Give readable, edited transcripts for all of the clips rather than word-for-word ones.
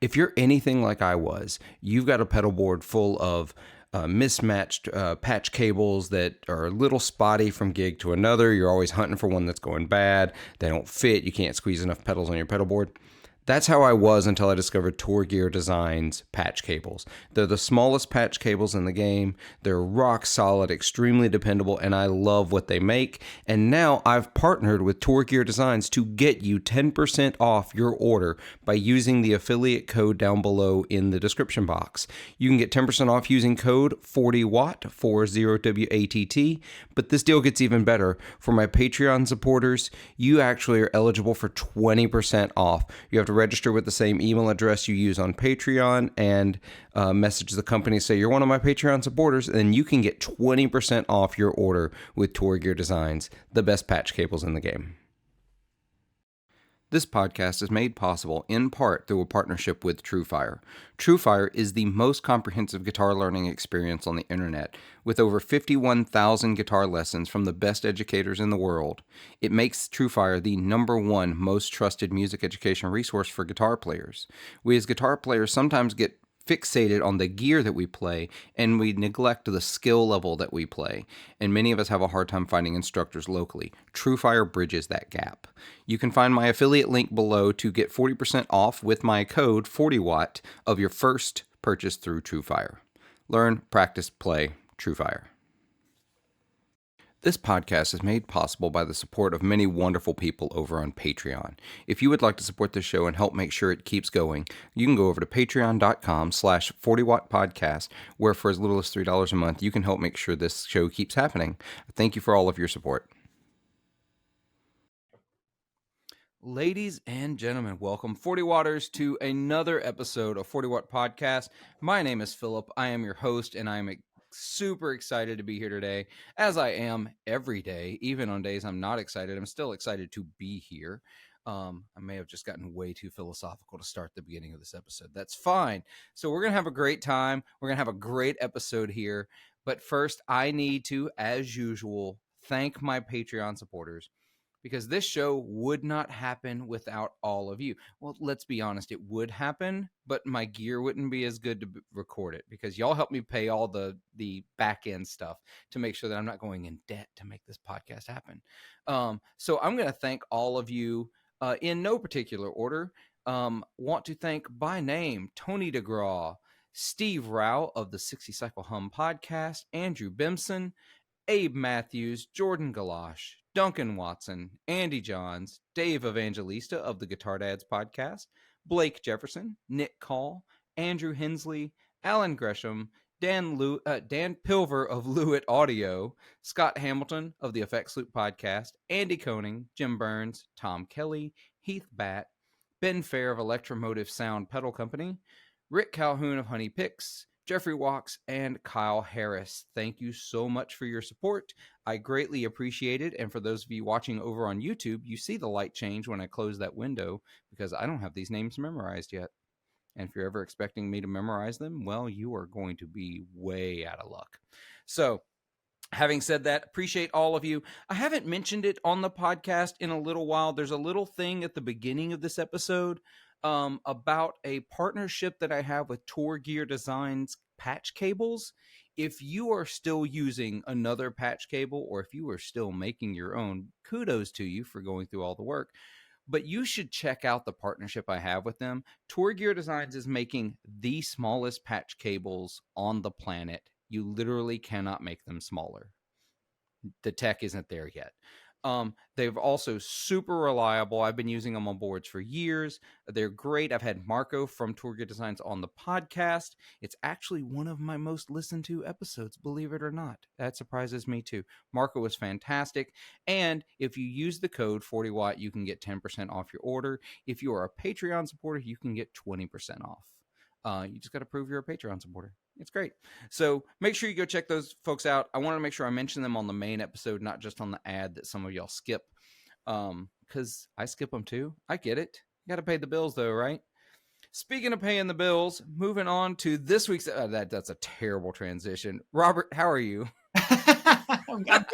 If you're anything like I was, you've got a pedal board full of mismatched patch cables that are a little spotty from gig to another. You're always hunting for one that's going bad. They don't fit. You can't squeeze enough pedals on your pedal board. That's how I was until I discovered Tour Gear Design's patch cables. They're the smallest patch cables in the game. They're rock solid, extremely dependable, and I love what they make. And now I've partnered with Tour Gear Designs to get you 10% off your order by using the affiliate code down below in the description box. You can get 10% off using code 40WATT, 40WATT, but this deal gets even better. For my Patreon supporters, you actually are eligible for 20% off. You have to register with the same email address you use on Patreon and message the company, say you're one of my Patreon supporters, and then you can get 20% off your order with Tour Gear Designs, the best patch cables in the game. This podcast is made possible in part through a partnership with TrueFire. TrueFire is the most comprehensive guitar learning experience on the internet, with over 51,000 guitar lessons from the best educators in the world. It makes TrueFire the #1 most trusted music education resource for guitar players. We as guitar players sometimes get fixated on the gear that we play, and we neglect the skill level that we play. And many of us have a hard time finding instructors locally. TrueFire bridges that gap. You can find my affiliate link below to get 40% off with my code 40WATT of your first purchase through TrueFire. Learn, practice, play, TrueFire. This podcast is made possible by the support of many wonderful people over on Patreon. If you would like to support this show and help make sure it keeps going, you can go over to patreon.com/40wattpodcast, where for as little as $3 a month, you can help make sure this show keeps happening. Thank you for all of your support. Ladies and gentlemen, welcome 40 Watters to another episode of 40 Watt Podcast. My name is Philip. I am your host, and I am super excited to be here today, as I am every day. Even on days I'm not excited, I'm still excited to be here. I may have just gotten way too philosophical to start the beginning of this episode. That's fine. So we're going to have a great time. We're going to have a great episode here. But first, I need to, as usual, thank my Patreon supporters, because this show would not happen without all of you. Well, let's be honest, it would happen, but my gear wouldn't be as good to record it, because y'all help me pay all the back end stuff to make sure that I'm not going in debt to make this podcast happen. So I'm going to thank all of you in no particular order. Want to thank by name Tony DeGraw, Steve Rao of the 60 Cycle Hum podcast, Andrew Bimson, Abe Matthews, Jordan Galosh, Duncan Watson, Andy Johns, Dave Evangelista of the Guitar Dads podcast, Blake Jefferson, Nick Call, Andrew Hensley, Alan Gresham, Dan Pilver of Lewitt Audio, Scott Hamilton of the Effects Loop podcast, Andy Koning, Jim Burns, Tom Kelly, Heath Batt, Ben Fair of Electromotive Sound Pedal Company, Rick Calhoun of Honey Picks, Jeffrey Walks, and Kyle Harris. Thank you so much for your support. I greatly appreciate it. And for those of you watching over on YouTube, you see the light change when I close that window, because I don't have these names memorized yet. And if you're ever expecting me to memorize them, well, you are going to be way out of luck. So, having said that, appreciate all of you. I haven't mentioned it on the podcast in a little while. There's a little thing at the beginning of this episode about a partnership that I have with Tour Gear Designs patch cables. If you are still using another patch cable, or if you are still making your own, kudos to you for going through all the work. But you should check out the partnership I have with them. Tour Gear Designs is making the smallest patch cables on the planet. You literally cannot make them smaller. The tech isn't there yet. They've also super reliable. I've been using them on boards for years. They're great. I've had Marco from Tour Gear Designs on the podcast. It's actually one of my most listened to episodes, believe it or not. That surprises me too. Marco was fantastic. And if you use the code 40Watt, you can get 10% off your order. If you are a Patreon supporter, you can get 20% off. You just got to prove you're a Patreon supporter. It's great. So make sure you go check those folks out. I want to make sure I mention them on the main episode, not just on the ad that some of y'all skip, because I skip them too. I get it. You got to pay the bills though, right? Speaking of paying the bills, moving on to this week's... that's a terrible transition. Robert, how are you? I'm good. I'm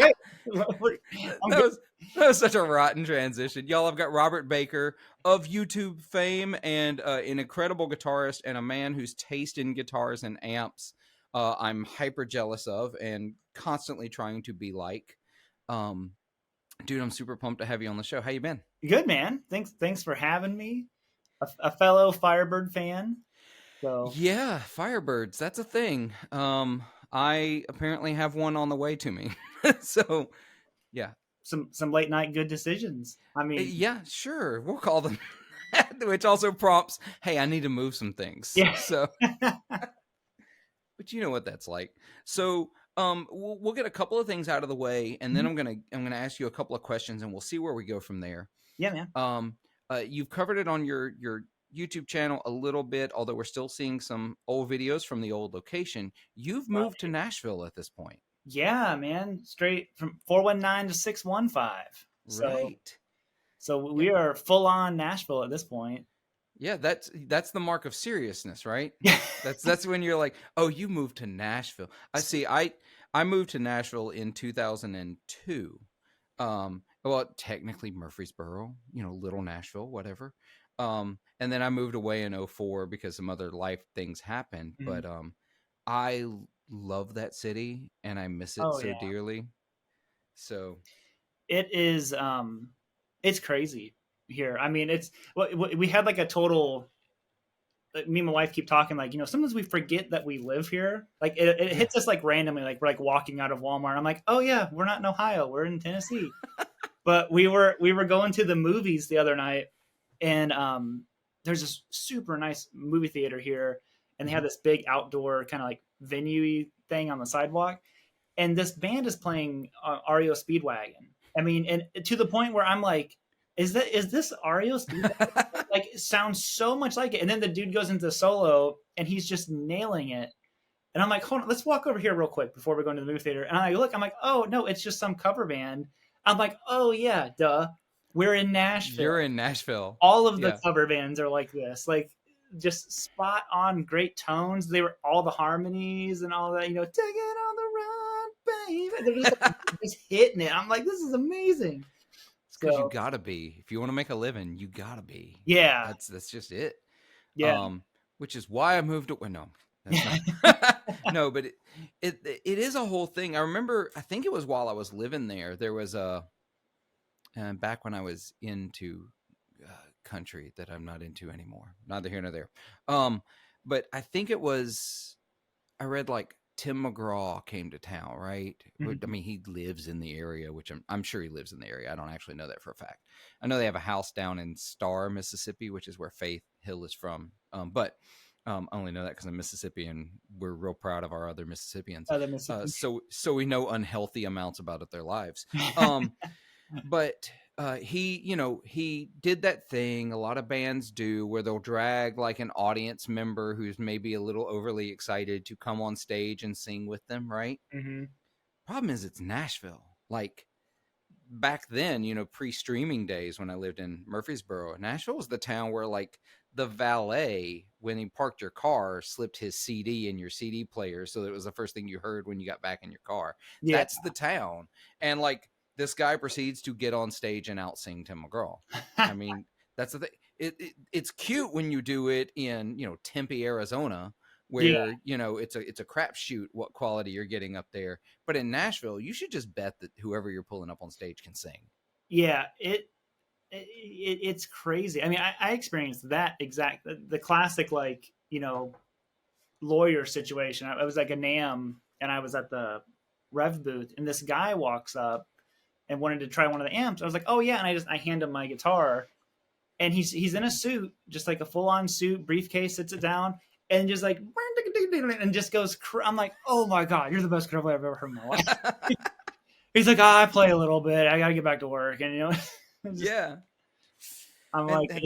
that good. was that was such a rotten transition. Y'all, I've got Robert Baker of YouTube fame and an incredible guitarist and a man whose taste in guitars and amps I'm hyper jealous of and constantly trying to be like. Um, Dude, I'm super pumped to have you on the show. How you been? Good, man. Thanks for having me. A fellow Firebird fan. So Yeah, Firebirds, that's a thing. I apparently have one on the way to me. So, yeah. some late night good decisions. I mean, Yeah, sure. We'll call them that, which also prompts, hey, I need to move some things. yeah. So, but you know what that's like. So, we'll get a couple of things out of the way, and then I'm gonna ask you a couple of questions, and we'll see where we go from there. Yeah, man. You've covered it on your YouTube channel a little bit, although we're still seeing some old videos from the old location. You've moved to Nashville at this point, Yeah, man. Straight from 419 to 615. So right? so Yeah, we are full on Nashville at this point. yeah. That's the mark of seriousness, right? Yeah. That's when you're like, oh, you moved to Nashville. I see. I moved to Nashville in 2002. Well, technically Murfreesboro, little Nashville, whatever. And then I moved away in '04 because some other life things happened. Mhm. But I love that city and I miss it Oh so yeah. dearly. So It is it's crazy here. I mean, it's we had like a total me and my wife keep talking like, sometimes we forget that we live here. Like it yeah. hits us like randomly, like we're like walking out of Walmart. I'm like, oh yeah, we're not in Ohio, we're in Tennessee. But we were going to the movies the other night, and there's this super nice movie theater here, and they Mhm. have this big outdoor kind of like venue thing on the sidewalk, and this band is playing REO Speedwagon. I mean, and to the point where I'm like, is this REO Speedwagon? Like, it sounds so much like it. And then the dude goes into solo, and he's just nailing it. And I'm like, hold on, let's walk over here real quick before we go into the movie theater. And I look, I'm like, oh no, it's just some cover band. I'm like, oh yeah, duh. We're in You're Nashville. in Nashville. All of the Yeah. cover bands are like this. Like, just spot on, great tones. They were all the harmonies and all that, take it on the run, baby. They're just like just hitting it. I'm like, this is amazing. It's because you So gotta be. If you want to make a living, you gotta be. yeah. That's just it. Yeah. Um, which is why I moved away. No, that's not. No, but it is a whole thing. I remember. I think it was while I was living there. There was a back when I was into country that I'm not into anymore. Neither here nor there. But I think it was. I read like Tim McGraw came to town, right? I Mhm. mean, he lives in the area, which I'm sure he lives in the area. I don't actually know that for a fact. I know they have a house down in Star, Mississippi, which is where Faith Hill is from. But I only know that because I'm Mississippi, and we're real proud of our other Mississippians. Other Mississippi. So we know unhealthy amounts about their lives. Um, but he did that thing a lot of bands do where they'll drag like an audience member who's maybe a little overly excited to come on stage and sing with them, right? hmm Problem is it's Nashville. Like back then, pre-streaming days when I lived in Murfreesboro, Nashville was the town where like the valet, when he parked your car, slipped his CD in your CD player, so that it was the first thing you heard when you got back in your car. Yeah. That's the town. And like this guy proceeds to get on stage and out sing Tim McGraw. I mean, that's the thing. It's cute when you do it in Tempe, Arizona, Yeah. where it's a crapshoot what quality you're getting up there. But in Nashville, you should just bet that whoever you're pulling up on stage can sing. Yeah. It's crazy. I mean, I experienced that exact the classic like lawyer situation. I was like a NAM, and I was at the Rev booth, and this guy walks up and wanted to try one of the amps. I was like, oh yeah, and I hand him my guitar, and he's in a suit, just like a full on suit, briefcase, sits it down, and just like and just goes. I'm like, oh my god, you're the best guitar player I've ever heard in my life. He's like, I play a little bit. I gotta get back to work, and just, Yeah. I'm And, like,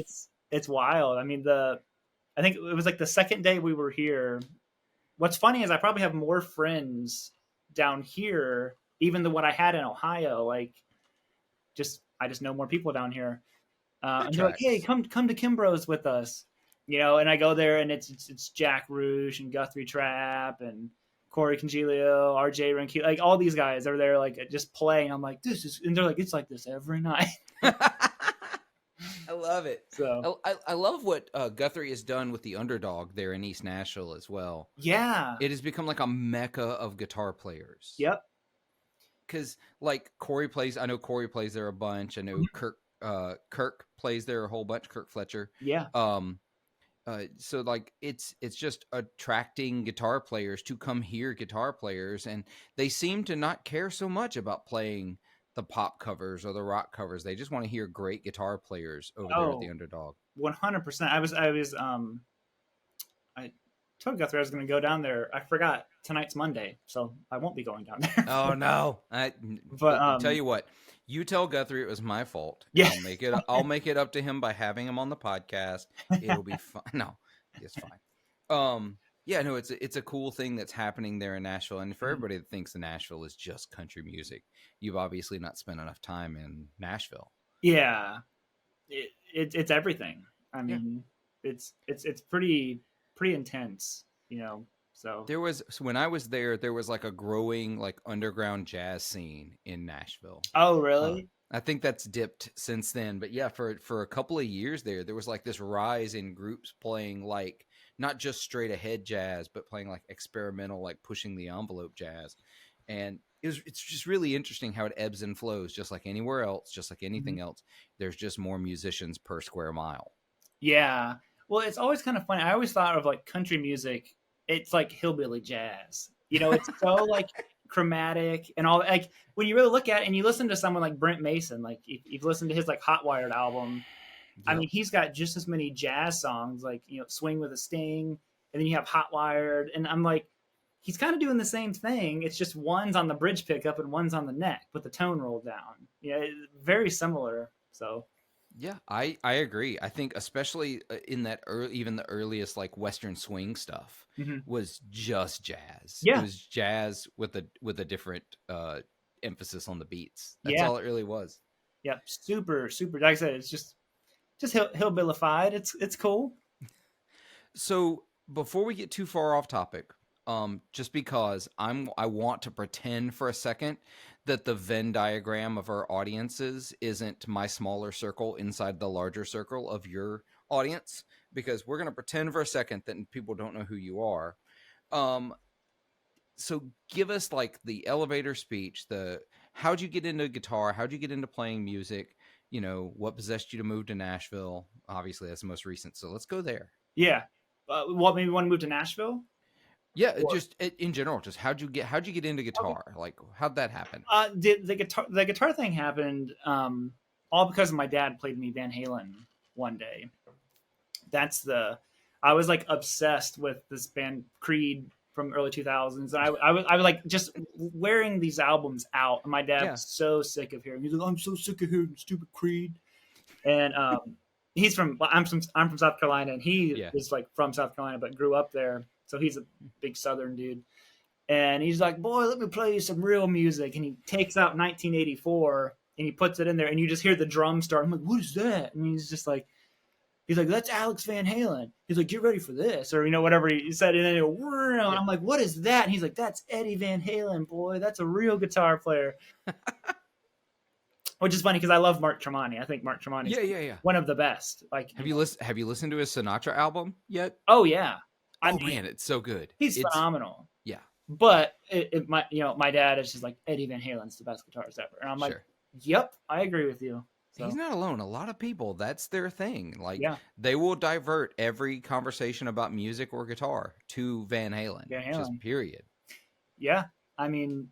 it's wild. I mean, I think it was like the second day we were here. What's funny is I probably have more friends down here, even than what I had in Ohio. Like, I just know more people down here. that And they're like, "Hey, tracks. come to Kimbrough's with us," And I go there, and it's Jack Rouge and Guthrie Trap, and Corey Congilio, RJ Ranky, like all these guys are there, like just playing. I'm like, this is, and they're like, it's like this every night. I love it. So I love what Guthrie has done with the Underdog there in East Nashville as well. yeah, It has become like a mecca of guitar players. yep, Because like Corey plays, I know Corey plays there a bunch. I know Kirk plays there a whole bunch. Kirk Fletcher. yeah. So like it's just attracting guitar players to come hear guitar players, and they seem to not care so much about playing the pop covers or the rock covers. They just want to hear great guitar players over there at the Underdog. 100%. I told Guthrie I was going to go down there. I forgot tonight's Monday, so I won't be going down there. Oh no! But tell you what, you tell Guthrie it was my fault. Yeah. I'll make it up to him by having him on the podcast. It'll be fine. No, it's fine. Yeah, no, it's a cool thing that's happening there in Nashville. And for everybody that thinks the Nashville is just country music, you've obviously not spent enough time in Nashville. Yeah, it's everything. I mean, it's pretty intense, you know. So when I was there was like a growing like underground jazz scene in Nashville. Oh, really? I think that's dipped since then, but yeah, for a couple of years there was like this rise in groups playing like not just straight ahead jazz, but playing like experimental, like pushing the envelope jazz. And it's just really interesting how it ebbs and flows, just like anywhere else, just like anything else. There's just more musicians per square mile. Yeah. Well, it's always kind of funny. I always thought of like country music. It's like hillbilly jazz. You know, it's so like chromatic and all. Like when you really look at it and you listen to someone like Brent Mason, like if you've listened to his like Hot Wired album, yep. I mean, he's got just as many jazz songs, like, you know, Swing with a Sting, and then you have Hot Wired, and I'm like, he's kind of doing the same thing. It's just one's on the bridge pickup and one's on the neck with the tone rolled down. Yeah, very similar. So. Yeah, I agree. I think especially in that even the earliest like Western swing stuff was just jazz. Yeah. It was jazz with a different emphasis on the beats. That's all it really was. Yeah, super. Like I said, it's just hillbillified. It's cool. So before we get too far off topic, just because I want to pretend for a second that the Venn diagram of our audiences isn't my smaller circle inside the larger circle of your audience, because we're going to pretend for a second that people don't know who you are. So give us like the elevator speech, how'd you get into guitar? How'd you get into playing music? You know, what possessed you to move to Nashville? Obviously that's the most recent. So let's go there. Yeah. What made me want to move to Nashville? Yeah, just in general, just how'd you get into guitar? Okay. Like, how'd that happen? The guitar thing happened all because my dad played me Van Halen one day. I was like obsessed with this band Creed from early 2000s, and I was like just wearing these albums out. And my dad was so sick of hearing. He's like, I'm so sick of hearing stupid Creed. And I'm from South Carolina, and he is like from South Carolina but grew up there. So he's a big Southern dude. And he's like, boy, let me play you some real music. And he takes out 1984 and he puts it in there, and you just hear the drum start. I'm like, what is that? And he's like, that's Alex Van Halen. He's like, get ready for this. Or, you know, whatever he said. And then he'll, and I'm like, what is that? And he's like, that's Eddie Van Halen, boy. That's a real guitar player. Which is funny because I love Mark Tremonti. I think Mark Tremonti is one of the best. Like, have you listened to his Sinatra album yet? Oh, yeah. Man, it's so good. He's phenomenal. Yeah. But my dad is just like, Eddie Van Halen's the best guitarist ever. And I'm like, yep, I agree with you. So. He's not alone. A lot of people, that's their thing. Like, they will divert every conversation about music or guitar to Van Halen. Just period. Yeah. I mean,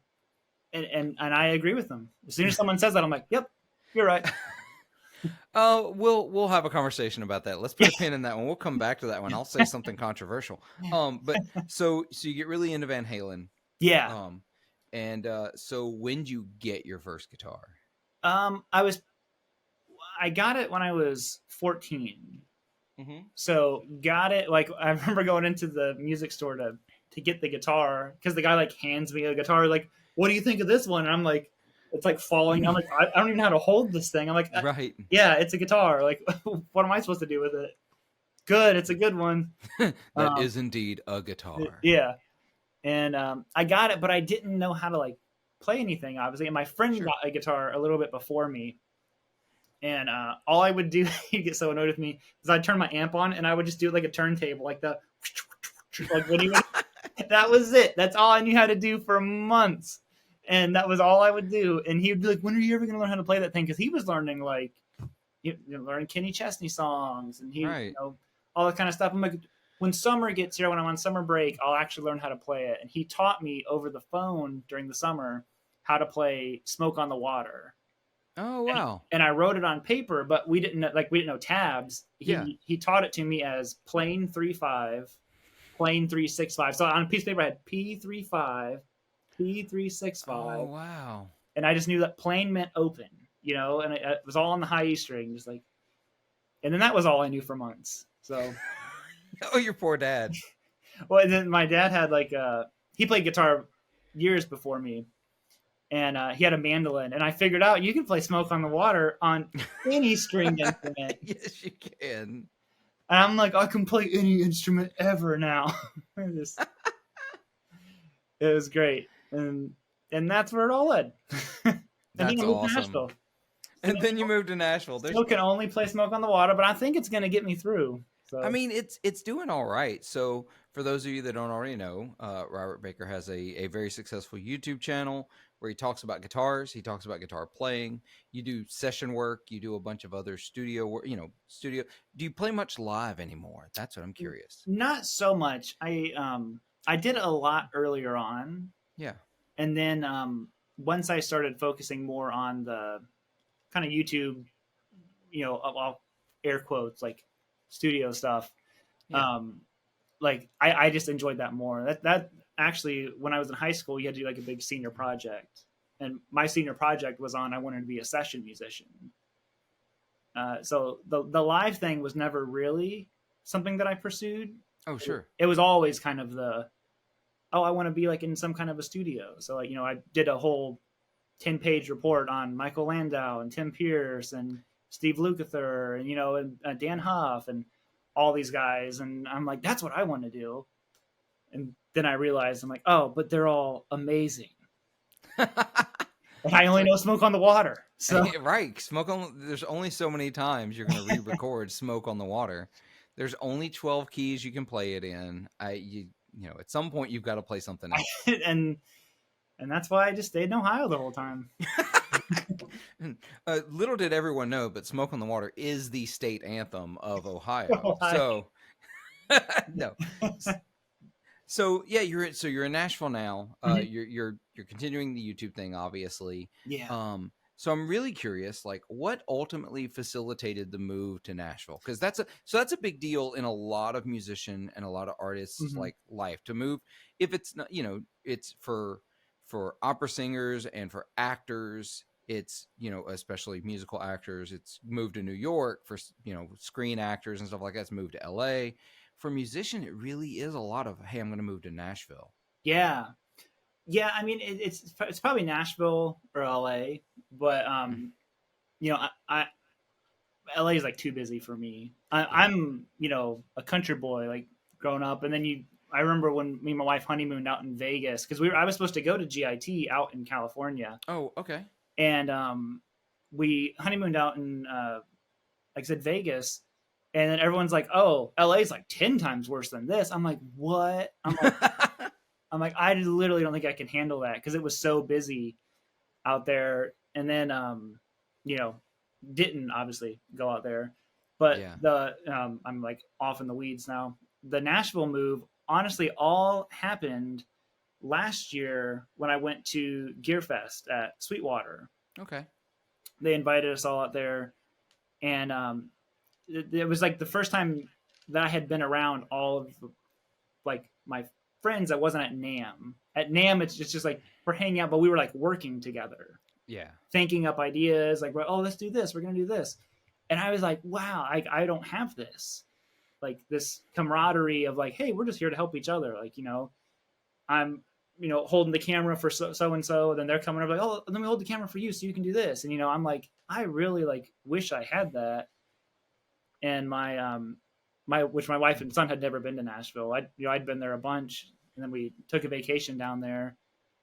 and I agree with them. As soon as someone says that, I'm like, yep, you're right. We'll have a conversation about that. Let's put a pin in that one. We'll come back to that one. I'll say something controversial. But so you get really into Van Halen. Yeah. So when did you get your first guitar? I got it when I was 14. Mm-hmm. So got it, like, I remember going into the music store to get the guitar, because the guy like hands me a guitar, like, what do you think of this one? And I'm like, it's like falling. I'm like, I don't even know how to hold this thing. I'm like, right. Yeah, it's a guitar. Like, what am I supposed to do with it? Good. It's a good one. That is indeed a guitar. Yeah. and I got it, but I didn't know how to like play anything, obviously. And my friend Sure. got a guitar a little bit before me, and all I would do, he'd get so annoyed with me, is I'd turn my amp on and I would just do like a turntable, like the like when he would. That was it. That's all I knew how to do for months, and that was all I would do. And he would be like, "When are you ever going to learn how to play that thing?" Because he was learning like learning Kenny Chesney songs, and he Right. all that kind of stuff. I'm like, when summer gets here, when I'm on summer break, I'll actually learn how to play it. And he taught me over the phone during the summer how to play "Smoke on the Water." Oh, And, wow. and I wrote it on paper, but we didn't know tabs. Yeah. He taught it to me as plain 3/5, plain 3/6/5. So on a piece of paper, I had P3/5, Oh, P3/6/5, wow. and I just knew that plain meant open, and it was all on the high E string, just like, and then that was all I knew for months. So, Oh, your poor dad. well, and then my dad had like he played guitar years before me, and he had a mandolin, and I figured out you can play "Smoke on the Water" on any stringed instrument. Yes, you can. And I'm like, I can play any instrument ever now. Just, it was great, and that's where it all led. And then That's I moved to awesome. Nashville. And then you moved to Nashville. Still can only play "Smoke on the Water," but I think it's going to get me through. So I mean, it's doing all right. So for those of you that don't already know, Robert Baker has a very successful YouTube channel where he talks about guitars. He talks about guitar playing. You do session work. You do a bunch of other studio work. Studio. Do you play much live anymore? That's what I'm curious. not so much. I did it a lot earlier on, Yeah. and then once I started focusing more on the kind of YouTube, I'll air quotes like studio stuff. Yeah. Like I just enjoyed that more. That actually, when I was in high school, you had to do like a big senior project, and my senior project was on I wanted to be a session musician. So the live thing was never really something that I pursued. Oh, sure. It was always kind of I want to be like in some kind of a studio. So like I did a whole 10-page report on Michael Landau and Tim Pierce and Steve Lukather and Dan Huff and all these guys, and I'm like, that's what I want to do. And then I realized I'm like, oh, but they're all amazing. And I only know "Smoke on the Water." So Right. There's only so many times you're going to re-record "Smoke on the Water." There's only 12 keys you can play it in. At some point you've got to play something else. and that's why I just stayed in Ohio the whole time. Little did everyone know, but "Smoke on the Water" is the state anthem of Ohio. So no. So yeah, you're in Nashville now. You're continuing the YouTube thing, obviously. Yeah. So I'm really curious, like, what ultimately facilitated the move to Nashville? Because that's a big deal in a lot of musician and a lot of artists like life to move. If it's not, it's for opera singers and for actors. It's especially musical actors. It's moved to New York for screen actors and stuff like that. It's moved to L.A. For a musician, it really is a lot of, hey, I'm going to move to Nashville. Yeah. I mean, it's probably Nashville or LA, but I LA is like too busy for me. I'm a country boy, like growing up, and then I remember when me and my wife honeymooned out in Vegas because I was supposed to go to GIT out in California. Oh, okay. And we honeymooned out in like I said, Vegas. And then everyone's like, "Oh, LA is like 10 times worse than this." I'm like, "What?" I'm like, I literally don't think I can handle that because it was so busy out there. And then, didn't obviously go out there, but I'm like off in the weeds now. The Nashville move, honestly, all happened last year when I went to Gearfest at Sweetwater. Okay. They invited us all out there, and it was like the first time that I had been around all of like my friends that wasn't at NAMM. At NAMM, it's just like we're hanging out, but we were like working together. Yeah. Thinking up ideas like, oh, let's do this. We're going to do this. And I was like, wow, I don't have this. Like this camaraderie of like, hey, we're just here to help each other. Like, I'm, holding the camera for so-and-so. Then they're coming up like, oh, let me hold the camera for you so you can do this. And, I'm like, I really like wish I had that. And which my wife and son had never been to Nashville. I'd been there a bunch, and then we took a vacation down there,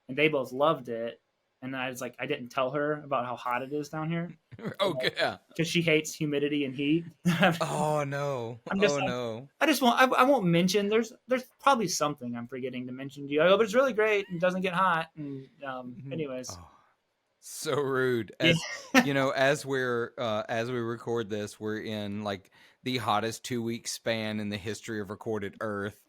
and they both loved it. And then I was like, I didn't tell her about how hot it is down here. Oh yeah. Because she hates humidity and heat. Oh no. I'm just Oh no. I just won't. I won't mention. There's probably something I'm forgetting to mention to you. I go, but it's really great and doesn't get hot. And anyways, Oh, so rude. yeah, As as we record this, we're in like the hottest 2 week span in the history of recorded Earth.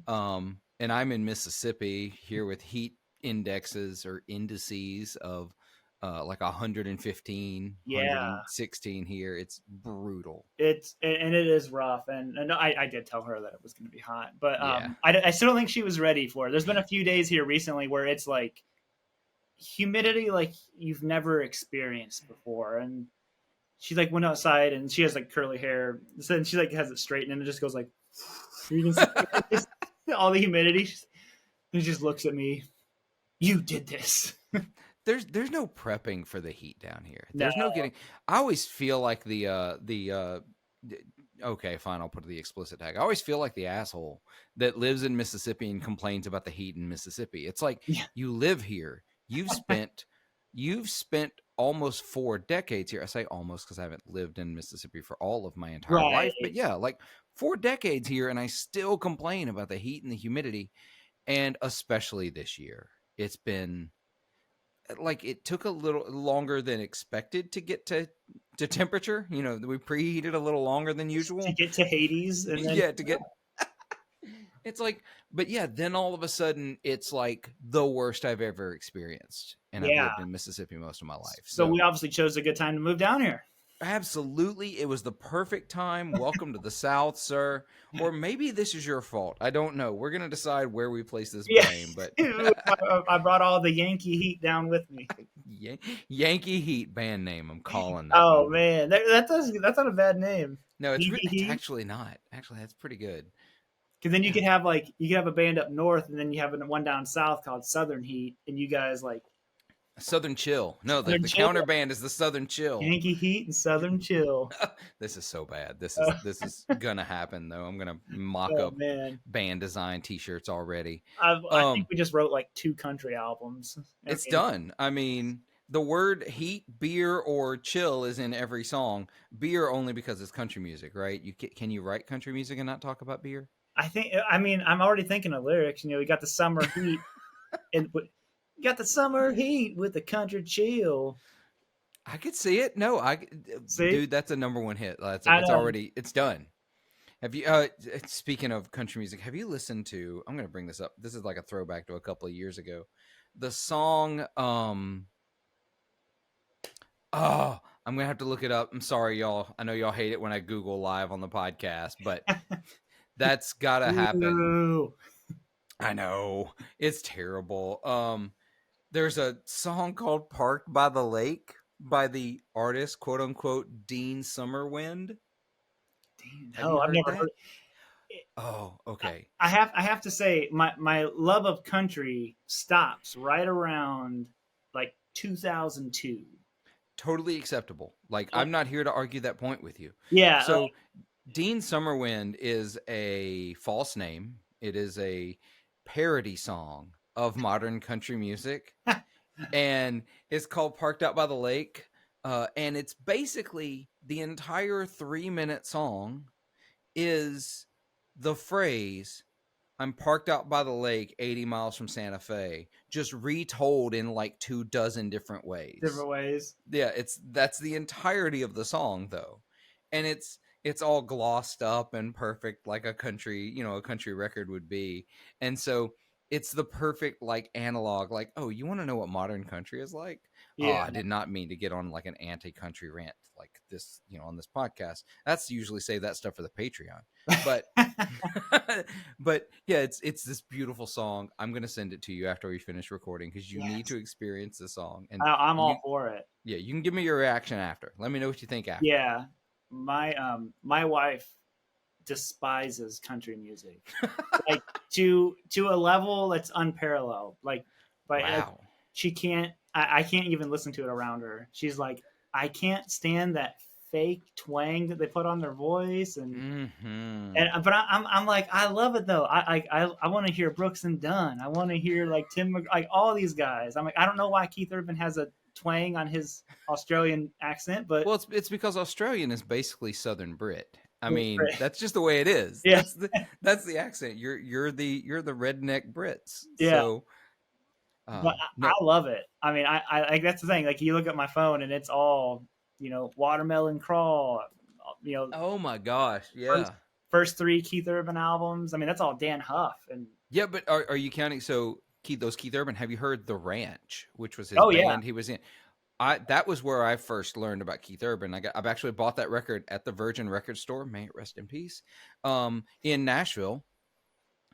And I'm in Mississippi here with heat indexes or indices of like 115, yeah. 116 here. It's brutal. It's and it is rough. And I did tell her that it was going to be hot, but Yeah. I still don't think she was ready for it. There's been a few days here recently where it's like humidity like you've never experienced before, and she like went outside and she has like curly hair, so then she like has it straightened and it just goes like you can see all the humidity. And she just looks at me. You did this. There's no prepping for the heat down here. No. There's no getting. I always feel like okay, fine, I'll put the explicit tag. I always feel like the asshole that lives in Mississippi and complains about the heat in Mississippi. It's like, Yeah. you live here. You've spent almost 4 decades here. I say almost because I haven't lived in Mississippi for all of my entire Right. life. But yeah, like 4 decades here, and I still complain about the heat and the humidity. And especially this year, it's been like, it took a little longer than expected to get to temperature. You know, we preheated a little longer than usual To get to Hades. And then, yeah, to get it's like, but yeah, then all of a sudden it's like the worst I've ever experienced, and I've Yeah. lived in Mississippi most of my life. So we obviously chose a good time to move down here. Absolutely, it was the perfect time. Welcome to the South, sir. Or maybe this is your fault. I don't know. We're gonna decide where we place this Yeah. blame, but I brought all the Yankee heat down with me. Yankee Heat band name. I'm calling that. Oh one. man, that's not a bad name. No, it's Yankee Heat? actually not. Actually, that's pretty good. Because then you could have like a band up north, and then you have one down south called Southern Heat, and you guys like Southern Chill. No, the Southern Chill? counter band is the Southern Chill. Yankee Heat and Southern Chill. This is so bad. This is gonna happen though. I'm gonna mock Oh up man, band design T-shirts already. I think we just wrote like 2 country albums. It's done. I mean, the word heat, beer, or chill is in every song. Beer only because it's country music, right? Can you write country music and not talk about beer? I mean, I'm already thinking of lyrics. You know, we got the summer heat, and we got the summer heat with the country chill. I could see it. No, See? dude, that's a #1 hit. It's I know. already, it's done. Have you? Speaking of country music, have you listened to? I'm going to bring this up. This is like a throwback to a couple of years ago. The song. Oh, I'm gonna have to look it up. I'm sorry, y'all. I know y'all hate it when I Google live on the podcast, but that's gotta happen. Ooh. I know, it's terrible. There's a song called "Parked by the Lake" by the artist, quote unquote, Dean Summerwind. No, I've never heard. Oh, okay. I have to say my love of country stops right around like 2002. Totally acceptable. Like, I'm not here to argue that point with you. Yeah. So Dean Summerwind is a false name. It is a parody song of modern country music. And it's called "Parked Out by the Lake." And it's basically the entire 3-minute song is the phrase, "I'm parked out by the lake 80 miles from Santa Fe," just retold in like 24 different ways. Different ways. Yeah, that's the entirety of the song though. And it's all glossed up and perfect like a country record would be. And so it's the perfect like analog, like, oh, you want to know what modern country is like? Yeah. Oh, I did not mean to get on like an anti-country rant like this, on this podcast. That's usually save that stuff for the Patreon. But but yeah, it's this beautiful song. I'm gonna send it to you after we finish recording because you need to experience the song. And I'm all for it. Yeah, you can give me your reaction after. Let me know what you think after. Yeah, my wife despises country music, like to a level that's unparalleled. Like, but she can't. I can't even listen to it around her. She's like, I can't stand that fake twang that they put on their voice, Mm-hmm. and but I'm like, I love it though. I want to hear Brooks and Dunn. I want to hear like like all these guys. I'm like, I don't know why Keith Urban has a twang on his Australian accent, but Well, it's because Australian is basically Southern Brit. I it's mean, great. that's just the way it is. Yeah, That's the accent. You're the redneck Brits. yeah. So But I no. love it. I mean, I like that's the thing. Like you look at my phone and it's all watermelon crawl. You know, Oh my gosh, first yeah. first three Keith Urban albums. I mean, that's all Dan Huff and Yeah, but are you counting? So Keith Urban. Have you heard The Ranch, which was his oh yeah, band he was in? That was where I first learned about Keith Urban. I've actually bought that record at the Virgin Record Store. May it rest in peace. In Nashville.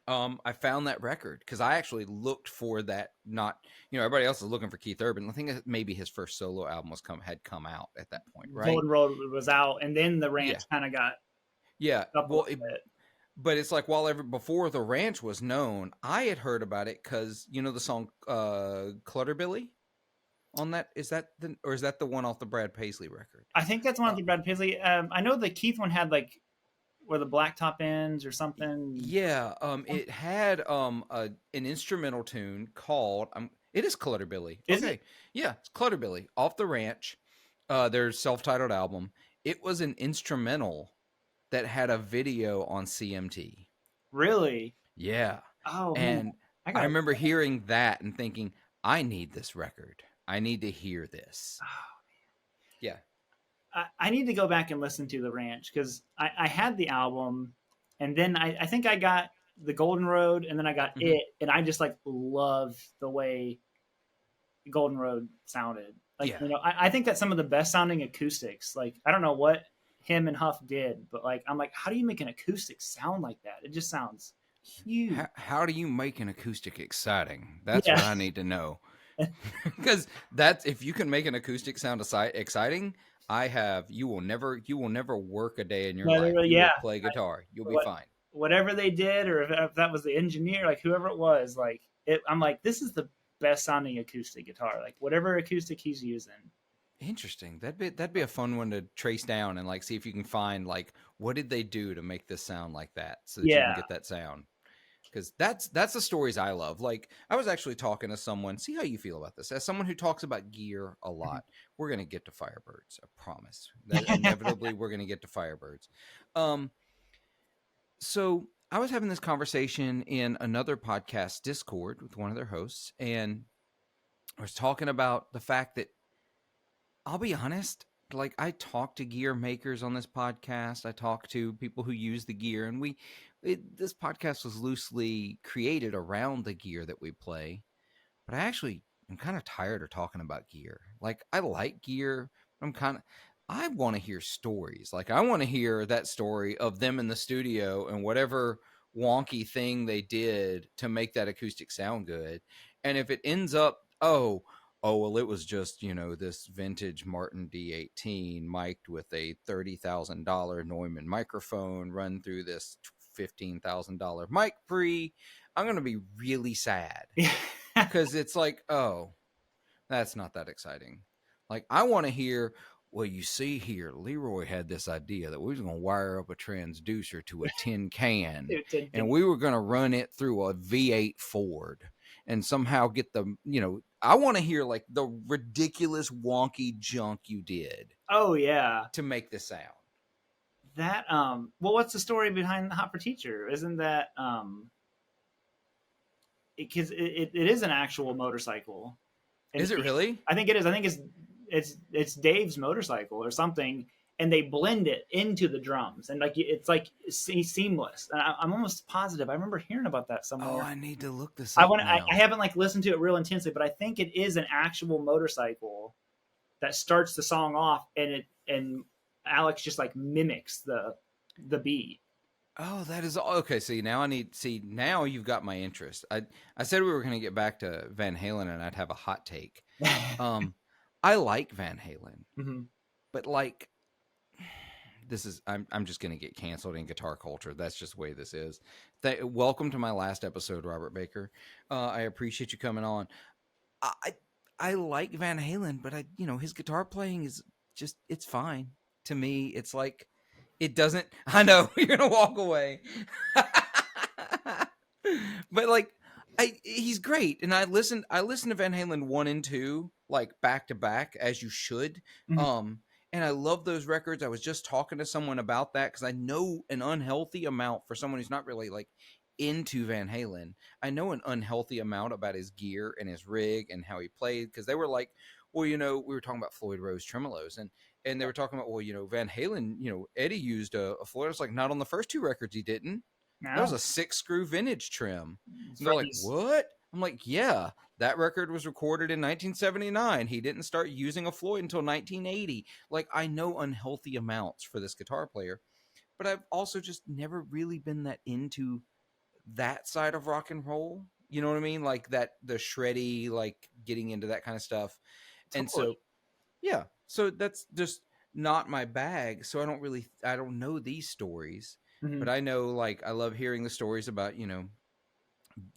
I found that record because I actually looked for that. Not everybody else is looking for Keith Urban. I think maybe his first solo album had come out at that point, right? Golden Road was out, and then the Yeah, Ranch kind of got yeah. up a Well, little bit. but it's like before the Ranch was known, I had heard about it because the song Clutterbilly on that is that the one off the Brad Paisley record? I think that's one of Uh, the Brad Paisley. I know the Keith one had like where the blacktop ends or something. yeah, it had an instrumental tune called it is Clutterbilly. Is it Okay, yeah, it's Clutterbilly off the Ranch, their self-titled album. It was an instrumental that had a video on CMT. really? Yeah, Oh man, and I I got. remember hearing that and thinking, I need this record. I need to hear this. Yeah. I need to go back and listen to the Ranch because I had the album, and then I think I got the Golden Road, and then I got Hmm. it, and I just like love the way Golden Road sounded. Like Yeah. I think that's some of the best sounding acoustics. Like I don't know what him and Huff did, but like I'm like, how do you make an acoustic sound like that? It just sounds huge. How do you make an acoustic exciting? That's what Yeah, I need to know. Because that's if you can make an acoustic sound exciting, you will never work a day in your life. You yeah. will play guitar. You'll be What fine. whatever they did, or if that was the engineer, like whoever it was, like I'm like, this is the best sounding acoustic guitar. Like whatever acoustic he's using. Interesting. That'd be a fun one to trace down and like see if you can find like what did they do to make this sound like that so that you can Yeah. get that sound. Because that's the stories I love. Like I was actually talking to someone. See how you feel about this. As someone who talks about gear a lot, we're gonna get to Firebirds. I promise. That inevitably we're gonna get to Firebirds. Um, so I was having this conversation in another podcast Discord with one of their hosts, and I was talking about the fact that I'll be honest. Like I talk to gear makers on this podcast. I talk to people who use the gear, and this podcast was loosely created around the gear that we play. But I actually am kind of tired of talking about gear. Like I like gear. I want to hear stories. Like I want to hear that story of them in the studio and whatever wonky thing they did to make that acoustic sound good. And if it ends up, well, it was just, this vintage Martin D18 mic'd with a $30,000 Neumann microphone run through this $15,000 mic pre, I'm going to be really sad because it's like, oh, that's not that exciting. Like, I want to hear, well, you see here, Leroy had this idea that we was going to wire up a transducer to a tin can and we were going to run it through a V8 Ford and somehow get I want to hear like the ridiculous wonky junk you did Oh yeah. to make this sound. That well, what's the story behind the Hot for Teacher? Isn't that because it is an actual motorcycle? And Is it really? I think it is. I think it's Dave's motorcycle or something, and they blend it into the drums, and like it's seamless. And I'm almost positive. I remember hearing about that Oh, somewhere. I need to look this up now. I haven't like listened to it real intensely, but I think it is an actual motorcycle that starts the song off, and Alex just like mimics the beat. Oh, that is okay. Now you've got my interest. I said we were going to get back to Van Halen and I'd have a hot take. Um, I like Van Halen, Mm-hmm. but like I'm just going to get canceled in guitar culture. That's just the way this is. Welcome to my last episode, Robert Baker. I appreciate you coming on. I I like Van Halen, but his guitar playing is just it's fine. to me, it's like it doesn't. I know you're gonna walk away, but like he's great, and I listened to Van Halen 1 and 2 like back to back, as you should. Mhm. Um, and I love those records. I was just talking to someone about that because I know an unhealthy amount for someone who's not really like into Van Halen. I know an unhealthy amount about his gear and his rig and how he played, because they were like, well, we were talking about Floyd Rose tremolos, and they were talking about, well, Van Halen, Eddie used a Floyd. It's like, not on the first two records he didn't. That was No, a 6-screw vintage trim. it's And they're from like, these. what? I'm like, yeah, that record was recorded in 1979. He didn't start using a Floyd until 1980. Like, I know unhealthy amounts for this guitar player, but I've also just never really been that into that side of rock and roll. You know what I mean? Like that, the shreddy, like getting into that kind of stuff. And so, Totally. yeah, so that's just not my bag. So I don't know these stories, Hmm. but I know, like, I love hearing the stories about,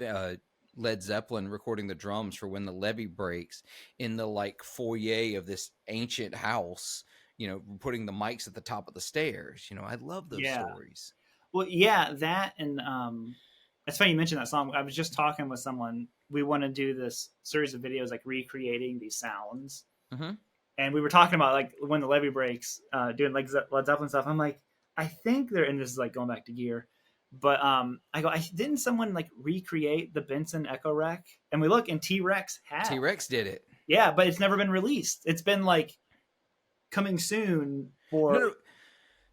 uh, Led Zeppelin recording the drums for When the Levee Breaks in the like foyer of this ancient house, putting the mics at the top of the stairs. I love those Yeah. stories. Well, yeah, that and it's funny you mentioned that song. I was just talking with someone. We want to do this series of videos like recreating these sounds, Mm-hmm. and we were talking about like when the levee breaks, doing like Led Zeppelin stuff. I'm like, I think they're, and this is like going back to gear, but I go, I didn't someone like recreate the Benson Echo Rec? And we look, and T Rex had, T-Rex did it. yeah, but it's never been released. It's been like coming soon No, for. no.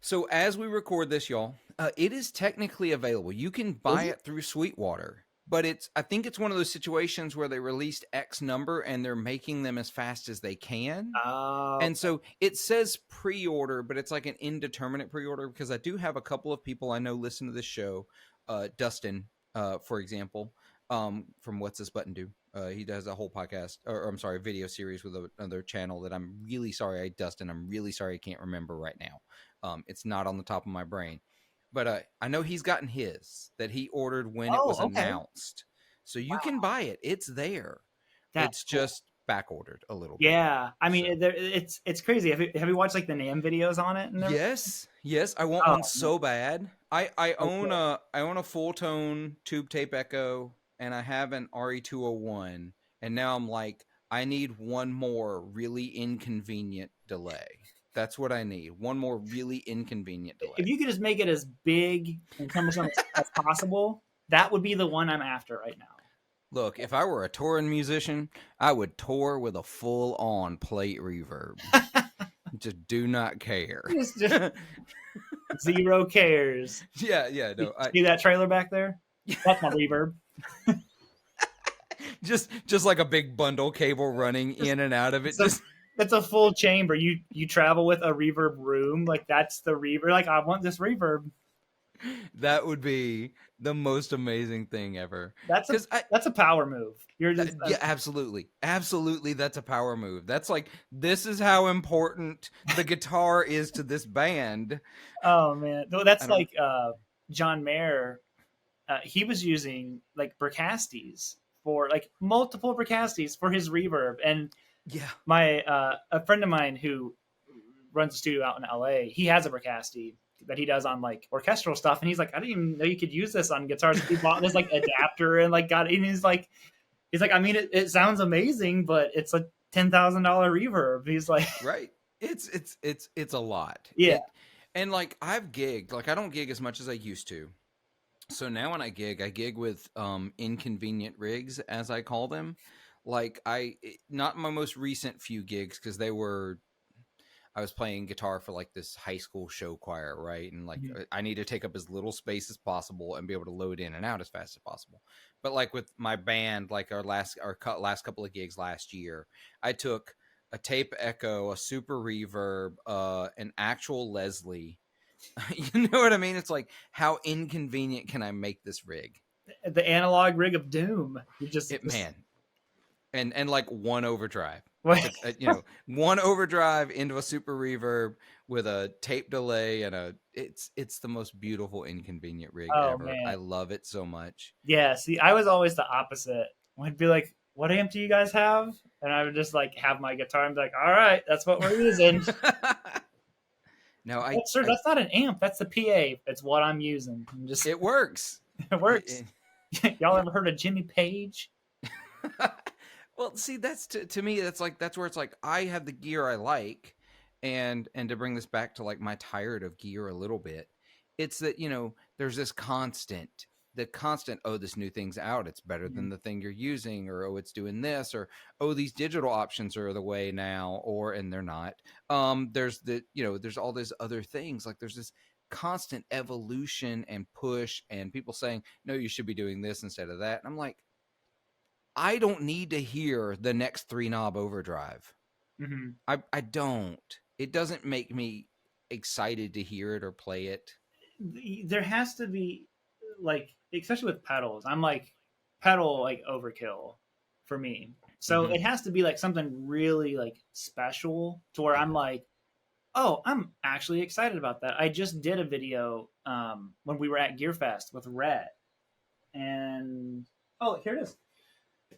So as we record this, y'all, it is technically available. You can Is buy it? it through Sweetwater, but I think it's one of those situations where they released X number and they're making them as fast as they can. Oh, And so it says pre-order, but it's like an indeterminate pre-order, because I do have a couple of people I know listen to this show. Dustin, for example, from What's This Button Do? He does a whole podcast, or I'm sorry, video series with another channel that I'm really sorry, Dustin, I'm really sorry I can't remember right now. It's not on the top of my brain. But I know he's gotten his that he ordered when it was okay. announced. So you can Wow, buy it. It's there. that's It's cool. just back ordered a little bit. Yeah, I So mean, it's crazy. Have you watched like the Nam videos on it and everything? yes, I want Oh, one man, so bad. I so own good. a full tone tube tape echo, and I have an RE201, and now I'm like, I need one more really inconvenient delay. That's what I need. One more really inconvenient If delay. you could just make it as big and cumbersome as possible, that would be the one I'm after right now. Look, if I were a touring musician, I would tour with a full on plate reverb. Just do not care. Just zero cares. Yeah, no. See that trailer back there? That's my reverb. Just like a big bundle cable running Just in and out of it. it's a Just that's a full chamber. You travel with a reverb room, like that's the reverb. Like I want this reverb. that would be the most amazing thing ever. That's a Because I that's a power move. You're just yeah, absolutely, that's a power move. That's like, this is how important the guitar is to this band. oh man. Though I that's don't. like John Mayer. He was using like Bricastes for like multiple Bricastes for his reverb. And Yeah, my a friend of mine who runs a studio out in LA, he has a Bricaste that he does on like orchestral stuff, and he's like, I didn't even know you could use this on guitars. He bought this like adapter and like got, and he's like, I mean, it sounds amazing, but it's a $10,000 reverb. He's like, right. It's a lot. yeah, And like, I've gigged. Like, I don't gig as much as I used to. So now when I gig with inconvenient rigs, as I call them. Like, not my most recent few gigs, because I was playing guitar for like this high school show choir, right? And like, mhm. I need to take up as little space as possible and be able to load in and out as fast as possible. But like with my band, like last couple of gigs last year, I took a tape echo, a super reverb, an actual Leslie. You know what I mean? It's like, how inconvenient can I make this rig? The analog rig of doom. You It just man, and like one overdrive. I what? took one overdrive into a super reverb with a tape delay, and it's the most beautiful inconvenient rig Oh ever. man, I love it so much. yeah. See, I was always the opposite. I'd be like, what amp do you guys have? And I would just like have my guitar and be like, all right, that's what we're using. No, Sir, I that's not an amp. That's the PA. It's what I'm using. it works. It works. Y'all Yeah. ever heard of Jimmy Page? Well, see, that's to me, that's where it's like I have the gear I like, and to bring this back to like my tired of gear a little bit, it's that there's this constant, oh, this new thing's out, it's better Mhm. than the thing you're using, or oh, it's doing this, or oh, these digital options are the way now, or and they're not. There's there's all these other things, like there's this constant evolution and push, and people saying no, you should be doing this instead of that, and I'm like, I don't need to hear the next 3-knob overdrive. Mhm. I don't. It doesn't make me excited to hear it or play it. There has to be, like, especially with pedals. I'm like pedal like overkill for me. So Mm-hmm. it has to be like something really like special to where I'm Yeah. like, oh, I'm actually excited about that. I just did a video when we were at Gearfest with Rhett, and oh, here it is.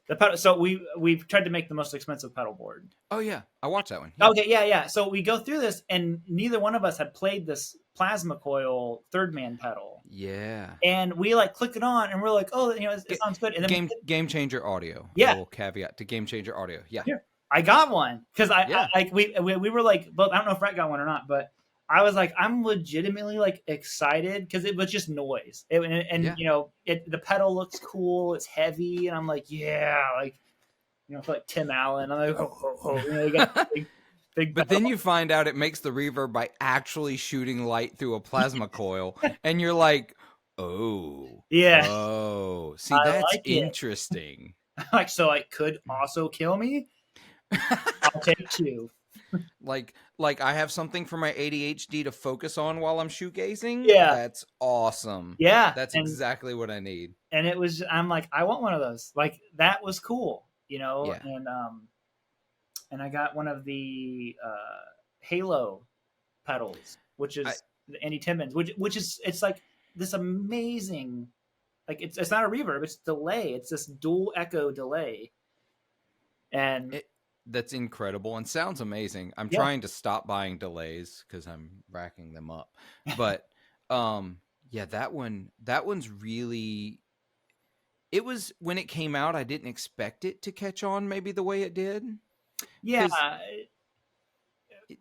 The pedal. So we've tried to make the most expensive pedal board. Oh yeah, I watched that one. Yeah. Okay, yeah, yeah. So we go through this, and neither one of us had played this plasma coil third man pedal, Yeah. and we like click it on, and we're like, oh, it sounds good. And then Game Changer Audio. A yeah, little caveat to Game Changer Audio. Yeah. here I got one because Yeah. like we were like both. I don't know if Rhett got one or not, but I was like, I'm legitimately like excited because it was just noise, and Yeah. the pedal looks cool. It's heavy, and I'm like, yeah, like I feel like Tim Allen. I'm like, you got big But pedal. then you find out it makes the reverb by actually shooting light through a plasma coil, and you're like, oh, Yeah, oh, see, I that's like it. interesting. Like, so it could also kill me. I'll take two. like I have something for my ADHD to focus on while I'm shoegazing. Yeah, That's awesome. yeah, That's exactly what I need. and it was. I'm like, I want one of those. Like that was cool, Yeah. and I got one of the Halo pedals, which I is the Andy Timmons, which is it's like this amazing. Like it's not a reverb, it's delay. It's this dual echo delay, and it that's incredible and sounds amazing. I'm yeah, trying to stop buying delays because I'm racking them up. But yeah, that one's really, it was, when it came out, I didn't expect it to catch on maybe the way it did. yeah. Because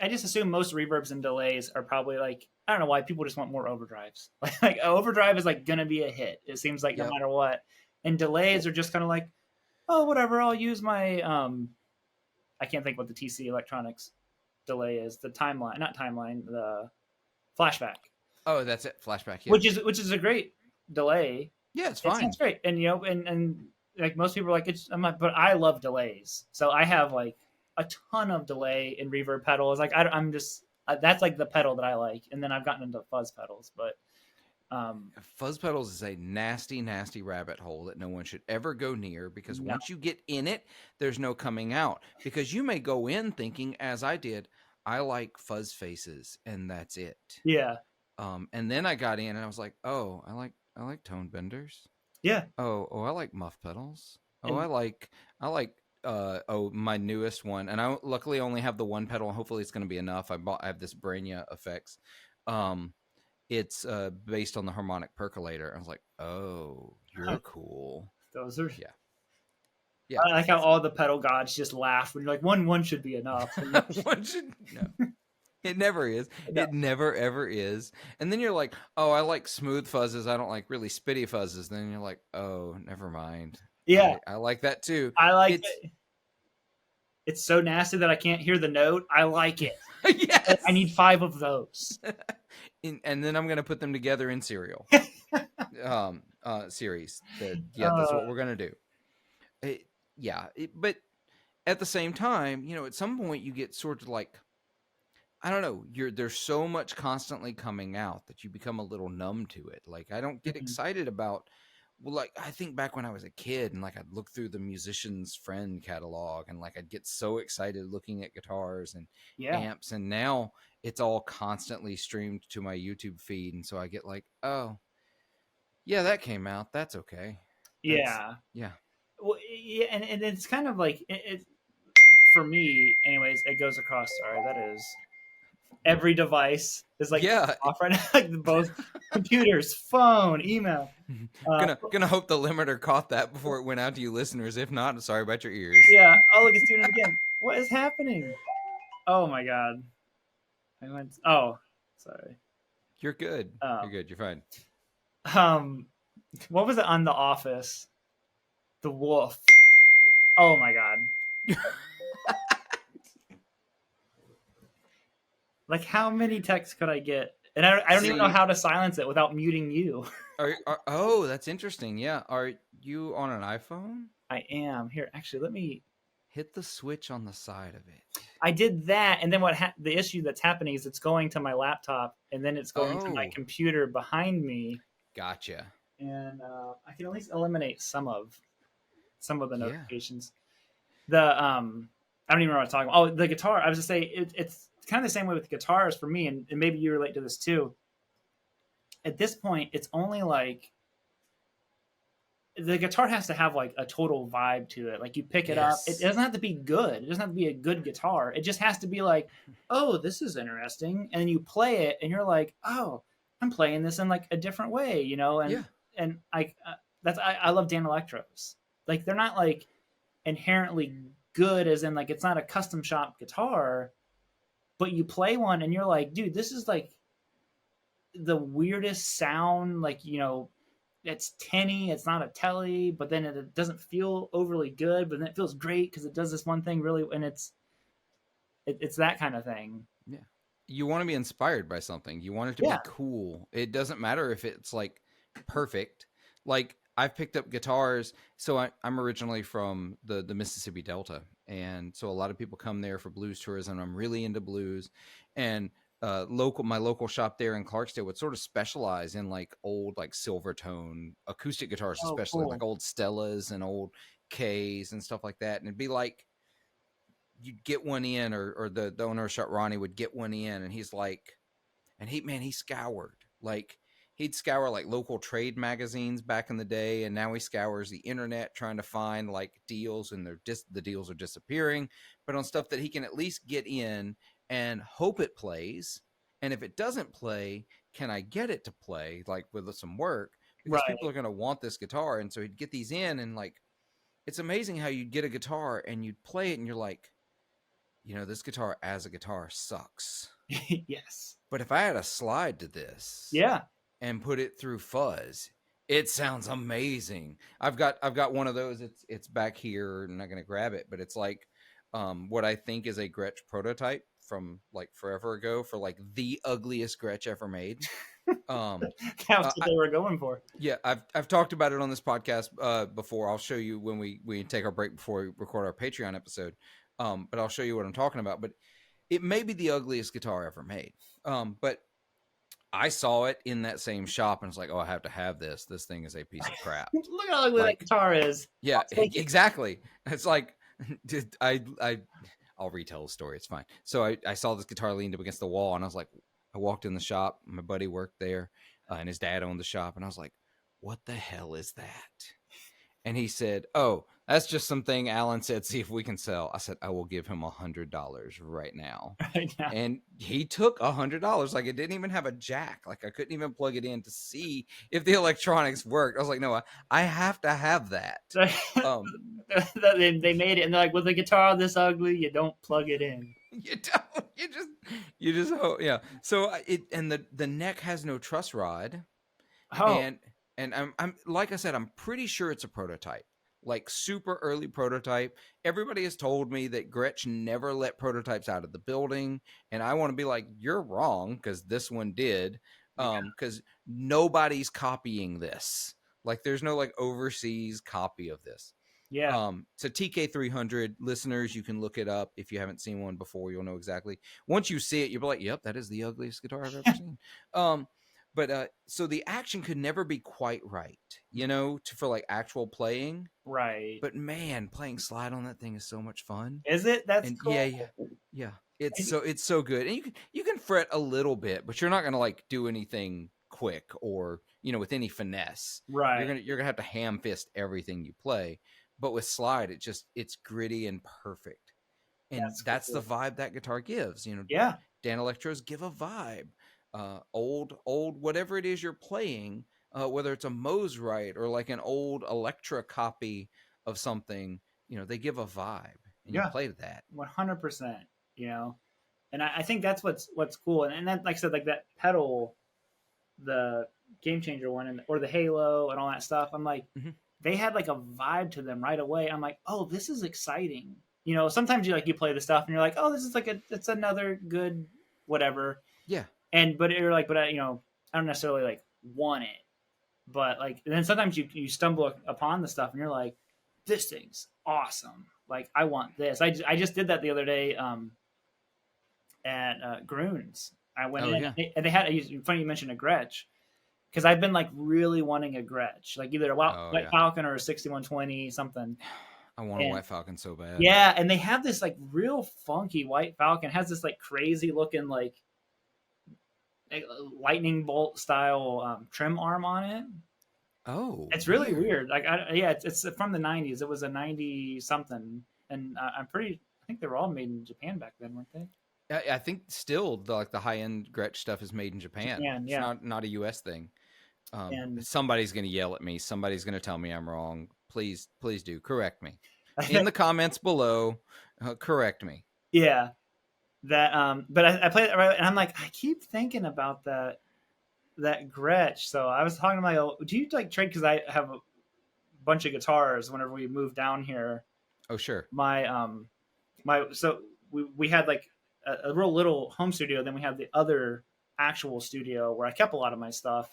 I just assume most reverbs and delays are probably like, I don't know why people just want more overdrives. Like overdrive is like gonna be a hit. It seems like no yep. matter what, and delays are just kind of like, oh whatever. I'll use my I can't think what the TC Electronics delay is. The timeline, not timeline, the flashback, Oh, that's it. Flashback. Yeah. which is a great delay. Yeah, it's It fine. sounds great, and and like most people are like it's. I'm like, but I love delays, so I have like a ton of delay in reverb pedals. Like I'm just that's like the pedal that I like, and then I've gotten into fuzz pedals, but Fuzz pedals is a nasty, nasty rabbit hole that no one should ever go near, because no, once you get in it, there's no coming out. Because you may go in thinking, as I did, I like fuzz faces and that's it. yeah, And then I got in and I was like, oh, I like tone benders. yeah, Oh, I like muff pedals. Oh, and I like my newest one, and I luckily only have the one pedal. Hopefully it's going to be enough. I have this Brainia effects. It's based on the harmonic percolator. I was like, oh, you're cool. those are. Yeah. Yeah. I like how all the pedal gods just laugh when you're like one should be enough. One should, no. It never is. No. It never ever is. And then you're like, oh, I like smooth fuzzes. I don't like really spitty fuzzes. Then you're like, oh, never mind. Yeah, I like that too. I like It's it. It's so nasty that I can't hear the note. I like it. yes. I need 5 of those. And then I'm gonna put them together in serial series. That's what we're gonna do. But at the same time, at some point you get sort of like, I don't know, there's so much constantly coming out that you become a little numb to it. Like I don't get excited about, well, like I think back when I was a kid and like I'd look through the musician's friend catalog and like I'd get so excited looking at guitars and Yeah. amps, and now it's all constantly streamed to my YouTube feed, and so I get like, oh, yeah, that came out. That's okay. Yeah. Yeah. Well, yeah, and it's kind of like it for me, anyways. It goes across. Sorry, that is every device is like Yeah. off right now, like both computers, phone, email. Gonna hope the limiter caught that before it went out to you listeners. If not, I'm sorry about your ears. Yeah. Oh, look, it's doing it again. What is happening? Oh my god. I went. Oh, sorry. You're good. You're Um, good. You're fine. um, what was it on The Office? The wolf. Oh my god. Like, how many texts could I get? And I don't even know See, how to silence it without muting you. oh, that's interesting. Yeah. Are you on an iPhone? I am here. Actually, let me. Hit the switch on the side of it. I did that, and then the issue that's happening is it's going to my laptop, and then it's going to my Oh, computer behind me, gotcha. and I can at least eliminate some of the Yeah. notifications. The I don't even know what I'm talking about. Oh, the guitar. I was just say it's kind of the same way with guitars for me, and maybe you relate to this too. At this point, it's only like the guitar has to have like a total vibe to it. Like you pick it up, it Yes. doesn't have to be good. It doesn't have to be a good guitar. It just has to be like, oh, this is interesting, and then you play it, and you're like, oh, I'm playing this in like a different way, you know. Yeah. And I love Dan Electros. Like they're not like inherently good, as in like it's not a custom shop guitar, but you play one and you're like, dude, this is like the weirdest sound, like, you know, it's tinny, it's not a telly, but then it doesn't feel overly good, but then it feels great because it does this one thing really, and it's that kind of thing. Yeah. You want to be inspired by something. You want it to be Yeah. cool. It doesn't matter if it's like perfect. Like I've picked up guitars. So I'm originally from the Mississippi Delta. And so a lot of people come there for blues tourism. I'm really into blues. And my local shop there in Clarksdale would sort of specialize in like old like silver tone acoustic guitars, Oh, especially like cool. old Stellas and old Ks and stuff like that. And it'd be like you'd get one in, or the owner of shop, Ronnie, would get one in, and he's like, and he scoured, like he'd scour like local trade magazines back in the day, and now he scours the internet trying to find like deals, and the deals are disappearing, but on stuff that he can at least get in and hope it plays. And if it doesn't play, can I get it to play like with some work, because Right. people are going to want this guitar. And so he'd get these in, and like it's amazing how you'd get a guitar and you'd play it and you're like, this guitar as a guitar sucks. Yes. But if I had a slide to this Yeah. and put it through fuzz, it sounds amazing. I've got one of those. It's back here. I'm not gonna grab it, but it's like what I think is a Gretsch prototype from like forever ago, for like the ugliest Gretsch ever made. That's what they were going for. Yeah, I've talked about it on this podcast before. I'll show you when we take our break before we record our Patreon episode. But I'll show you what I'm talking about. But it may be the ugliest guitar ever made. But I saw it in that same shop and it's like, oh, I have to have this. This thing is a piece of crap. Look how ugly that guitar is. Yeah, I'll take it. exactly. It's like, I'll retell the story. It's fine. So I saw this guitar leaned up against the wall, and I was like, I walked in the shop. My buddy worked there, and his dad owned the shop, and I was like, what the hell is that? And he said, oh, that's just something Alan said, see if we can sell. I said, I will give him $100 right now. Right now. And he took $100. Like, it didn't even have a jack. Like, I couldn't even plug it in to see if the electronics worked. I was like, no, I have to have that. So, Um, they made it, and they're like, with a guitar this ugly, you don't plug it in. you don't, you just, oh, yeah. So the neck has no truss rod. Oh, And I'm like I said, I'm pretty sure it's a prototype, like super early prototype. Everybody has told me that Gretsch never let prototypes out of the building, and I want to be like, you're wrong, because this one did. Because nobody's copying this. Like, there's no like overseas copy of this. yeah. So TK300 listeners, you can look it up. If you haven't seen one before, you'll know exactly. Once you see it, you'll be like, yep, that is the ugliest guitar I've ever seen. But so the action could never be quite right, for like actual playing. Right. But man, playing slide on that thing is so much fun. Is it? That's And cool. yeah. It's so good. And you can fret a little bit, but you're not gonna like do anything quick or with any finesse. Right. You're gonna have to ham fist everything you play. But with slide, it's gritty and perfect. And that's cool. the vibe that guitar gives. Yeah. Dan Electros give a vibe. Old whatever it is you're playing, whether it's a Mosrite or like an old Electra copy of something, they give a vibe, and you Yeah, play to that. 100%. You know, and I think that's what's cool. And then, like I said, like that pedal, the Game Changer one, or the Halo and all that stuff. I'm like, Mhm. they had like a vibe to them right away. I'm like, oh, this is exciting. You know, sometimes you play the stuff and you're like, oh, this is it's another good whatever. Yeah. But you're like, but I don't necessarily like want it. But like, and then sometimes you stumble upon the stuff and you're like, this thing's awesome. Like, I want this. I just did that the other day at Groons. I went Oh in yeah. and they had. Funny you mentioned a Gretsch, because I've been like really wanting a Gretsch, like either a Oh White yeah. Falcon or a 6120 something. I want a And White Falcon so bad. yeah, and they have this like real funky White Falcon. It has this like crazy looking like lightning bolt style trim arm on it. Oh, It's really weird. weird. Like, yeah, it's from the '90s. It was a '90 something, and I'm pretty. I think they were all made in Japan back then, weren't they? I think still the high end Gretsch stuff is made in Japan. Japan, It's yeah. not a U.S. thing. And Somebody's going to yell at me. Somebody's going to tell me I'm wrong. Please do correct me I in think, the comments below. Correct me. yeah, that. But I played it right, and I'm like, I keep thinking about that Gretsch. So I was talking to my old. Do you like trade? Because I have a bunch of guitars. Whenever we moved down here, Oh sure. my so we had like a real little home studio. Then we had the other actual studio where I kept a lot of my stuff.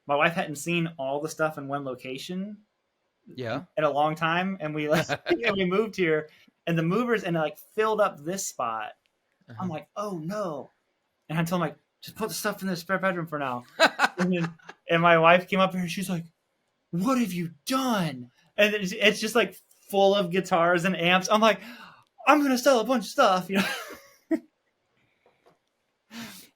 My wife hadn't seen all the stuff in one location Yeah. in a long time, and we moved here, and the movers and like filled up this spot. I'm Uh-huh. like, oh no, and I told him like, just put the stuff in the spare bedroom for now. And my wife came up here and she's like, what have you done? And it's just like full of guitars and amps. I'm like, I'm gonna sell a bunch of stuff, you know.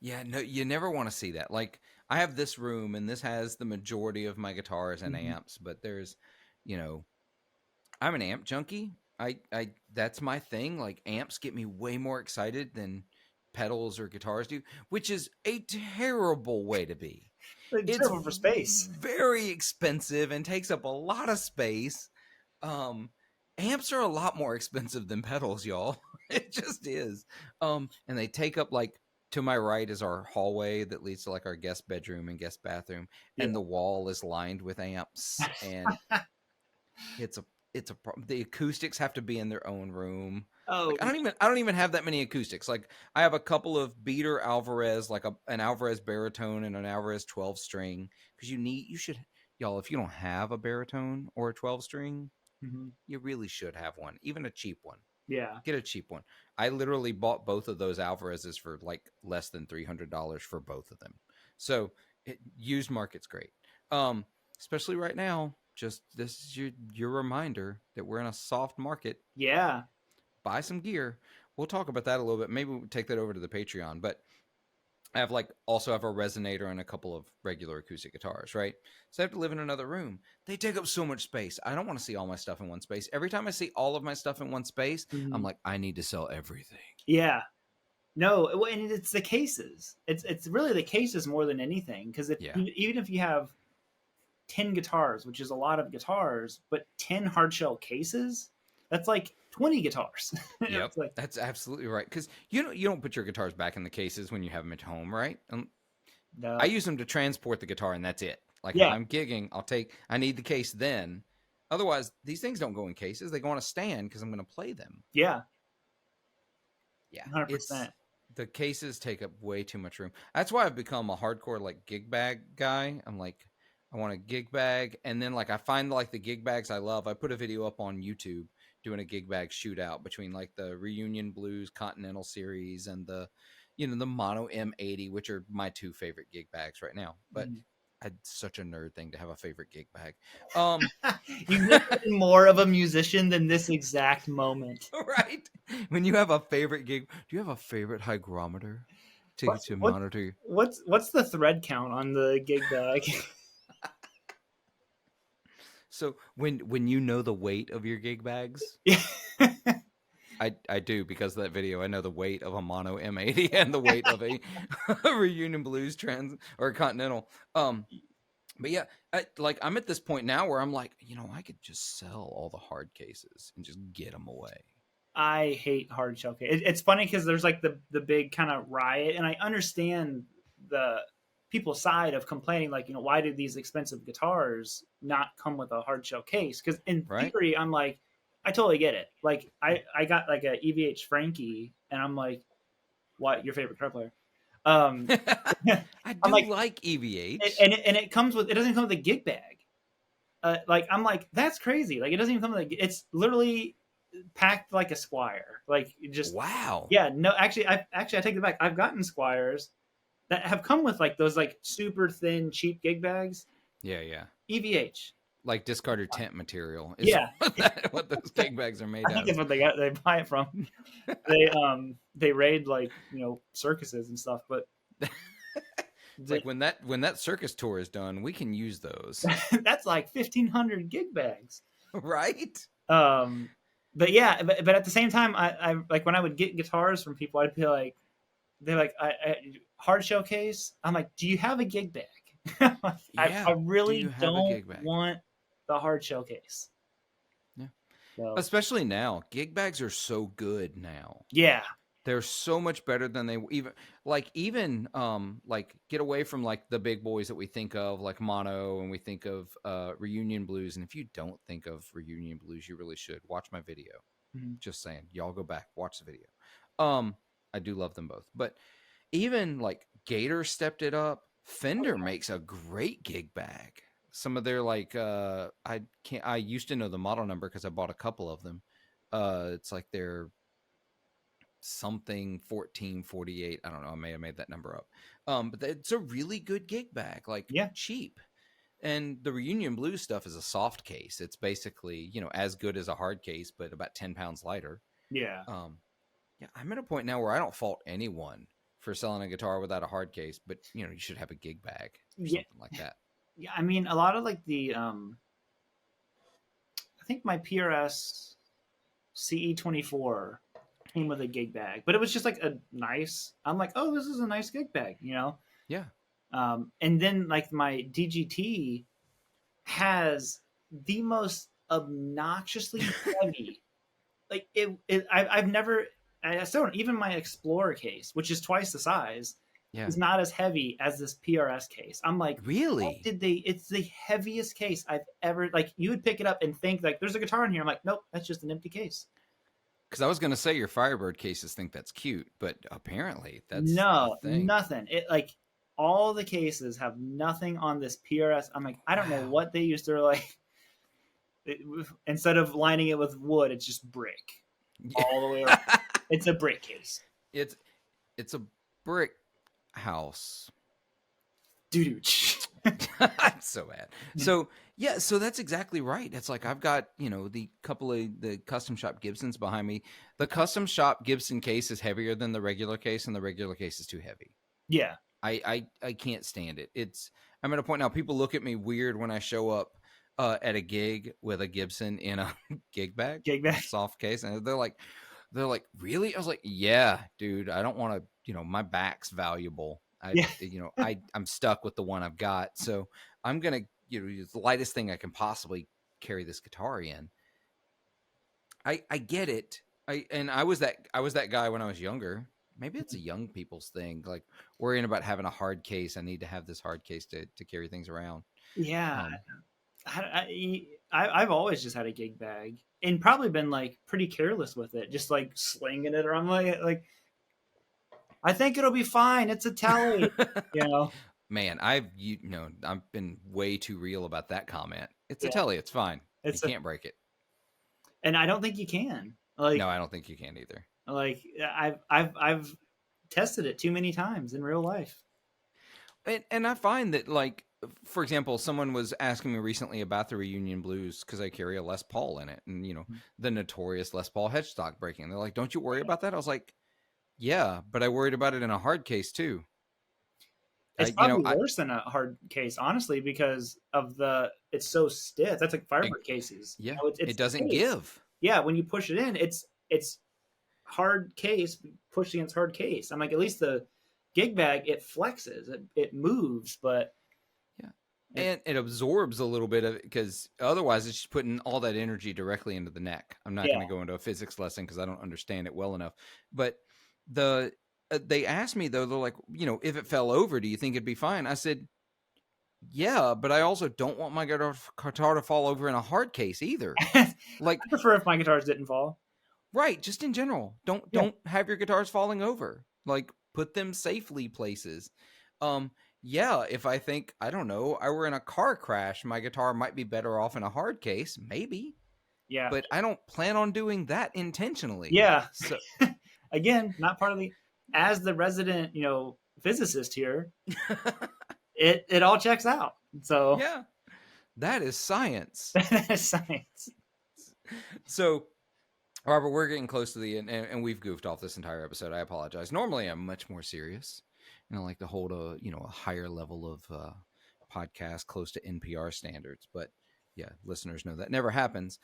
Yeah, no, you never want to see that. Like I have this room, and this has the majority of my guitars and Mhm. amps, but there's, you know, I'm an amp junkie. I that's my thing. Like amps get me way more excited than pedals or guitars do, which is a terrible way to be. It's It's terrible for space. very expensive and takes up a lot of space. Um Amps are a lot more expensive than pedals, y'all. It just is. And they take up like, to my right is our hallway that leads to like our guest bedroom and guest bathroom, Yeah. and the wall is lined with amps, and it's a the acoustics have to be in their own room. Oh, Like I don't even have that many acoustics. Like I have a couple of beater Alvarez, like an Alvarez baritone and an Alvarez 12 string, because you should, y'all, if you don't have a baritone or a 12 string, mhm. you really should have one, even a cheap one. Yeah. Get a cheap one. I literally bought both of those Alvarez's for like less than $300 for both of them. So used market's great. Especially right now. Just this is your reminder that we're in a soft market. Yeah. Buy some gear. We'll talk about that a little bit. Maybe we'll take that over to the Patreon. But I have also have a resonator and a couple of regular acoustic guitars, right? So I have to live in another room. They take up so much space. I don't want to see all my stuff in one space. Every time I see all of my stuff in one space, I'm Mhm. like, I need to sell everything. Yeah. No, and it's the cases. It's really the cases more than anything, because if Yeah. even if you have 10 guitars, which is a lot of guitars, but 10 hardshell cases, that's like 20 guitars. Yep. It's like, That's absolutely right. Because you don't put your guitars back in the cases when you have them at home, right? I no. use them to transport the guitar, and that's it. Like if Yeah. I'm gigging, I need the case then. Otherwise, these things don't go in cases. They go on a stand because I'm going to play them. Yeah. Yeah, it's 100%. the cases take up way too much room. That's why I've become a hardcore like gig bag guy. I'm like, I want a gig bag, and then like I find like the gig bags I love. I put a video up on YouTube doing a gig bag shootout between like the Reunion Blues Continental Series and the Mono M80, which are my two favorite gig bags right now. But Mhm. it's such a nerd thing to have a favorite gig bag. You've never been more of a musician than this exact moment. Right? When you have a favorite gig, do you have a favorite hygrometer to What's what monitor? what's the thread count on the gig bag? So when you know the weight of your gig bags, Yeah. I do, because of that video. I know the weight of a mono M80 and the weight of a, a Reunion Blues trans or Continental. But yeah, I'm at this point now where I'm like, I could just sell all the hard cases and just get them away. I hate hard shell case. It's funny because there's like the big kind of riot, and I understand the people's side of complaining, like, why did these expensive guitars not come with a hard shell case? Because in Right? theory, I'm like, I totally get it. Like, I got like a EVH Frankie, and I'm like, what, your favorite guitar player? Um, I I'm do like, like EVH. and it comes with, it doesn't come with a gig bag. Like, I'm like, that's crazy. Like, it doesn't even come with it's literally packed like a Squire. Like, just, Wow. yeah, no, I take it back. I've gotten Squires that have come with like those like super thin cheap gig bags. Yeah. EVH. Like discarded tent material is Yeah. what those gig bags are made I think out that's of. what they buy it from. They raid like, circuses and stuff, but It's like when that circus tour is done, we can use those. that's like 1,500 gig bags. Right? But yeah, but at the same time, I like when I would get guitars from people, I'd be like, they're like, hard showcase. I'm like, do you have a gig bag? Yeah. I Do really you have a don't gig bag? want the hard showcase. Yeah. So, Especially now. Gig bags are so good now. yeah, They're so much better than they even like get away from like the big boys that we think of, like mono, and we think of Reunion Blues. And if you don't think of Reunion Blues, you really should watch my video. mm-hmm. Just saying, y'all go back, watch the video. I do love them both, but even like Gator stepped it up. Fender makes a great gig bag. Some of their like I used to know the model number because I bought a couple of them. It's like their something 1448. I don't know. I may have made that number up. But it's a really good gig bag, like Yeah. cheap. And the Reunion Blues stuff is a soft case. It's basically, as good as a hard case, but about 10 pounds lighter. Yeah. Yeah, I'm at a point now where I don't fault anyone for selling a guitar without a hard case, but you should have a gig bag or something like that. Yeah, I mean, a lot of like the I think my PRS CE24 came with a gig bag, but it was just like a nice. I'm like, oh, this is a nice gig bag, Yeah. And then like my DGT has the most obnoxiously heavy. Like I've never. I still don't. Even my Explorer case, which is twice the size, is not as heavy as this PRS case. I'm like, really? It's the heaviest case I've ever. Like, you would pick it up and think like, there's a guitar in here. I'm like, nope, that's just an empty case. Because I was going to say your Firebird cases think that's cute, but apparently that's nothing. It like all the cases have nothing on this PRS. I'm like, I don't know what they used to like. Instead of lining it with wood, it's just brick all the way around. It's a brick case. It's a brick house. Dude. I'm so bad. So yeah, so that's exactly right. It's like I've got, the couple of the custom shop Gibsons behind me. The custom shop Gibson case is heavier than the regular case, and the regular case is too heavy. Yeah. I can't stand it. I'm at a point now, people look at me weird when I show up at a gig with a Gibson in a gig bag, soft case, and they're like, really? I was like, yeah, dude, I don't want to, my back's valuable. I'm stuck with the one I've got. So I'm going to, use the lightest thing I can possibly carry this guitar in. I get it. I was that guy when I was younger. Maybe it's a young people's thing, like worrying about having a hard case. I need to have this hard case to carry things around. Yeah. I've always just had a gig bag and probably been like pretty careless with it, just like slinging it around like I think it'll be fine. It's a tally, Man, I've been way too real about that comment. It's a telly. It's fine. You can't break it. And I don't think you can. No, I don't think you can either. Like I've tested it too many times in real life. And I find that, like, for example, someone was asking me recently about the Reunion Blues because I carry a Les Paul in it, and the notorious Les Paul headstock breaking. They're like, "Don't you worry about that?" I was like, "Yeah, but I worried about it in a hard case too." It's probably worse than a hard case, honestly, because of it's so stiff. That's like Firebird cases. Yeah, it doesn't give. Yeah, when you push it in, it's hard case pushed against hard case. I'm like, at least the gig bag, it flexes, it moves, but Yeah. And it absorbs a little bit of it, because otherwise it's just putting all that energy directly into the neck. I'm not yeah. going to go into a physics lesson because I don't understand it well enough. But they asked me, though, they're like, if it fell over, do you think it'd be fine? I said, yeah, but I also don't want my guitar to fall over in a hard case either. I Like, prefer if my guitars didn't fall. right, just in general. Don't have your guitars falling over. Like, put them safely places. Yeah, if I think, I don't know, I were in a car crash, my guitar might be better off in a hard case, maybe. Yeah. But I don't plan on doing that intentionally. Yeah. So Again, not part of the, as the resident, physicist here, it all checks out. So yeah, that is science. that's science. So, Robert, we're getting close to the end, and we've goofed off this entire episode. I apologize. Normally, I'm much more serious, and I like to hold a higher level of podcast close to NPR standards. But yeah, listeners know that never happens.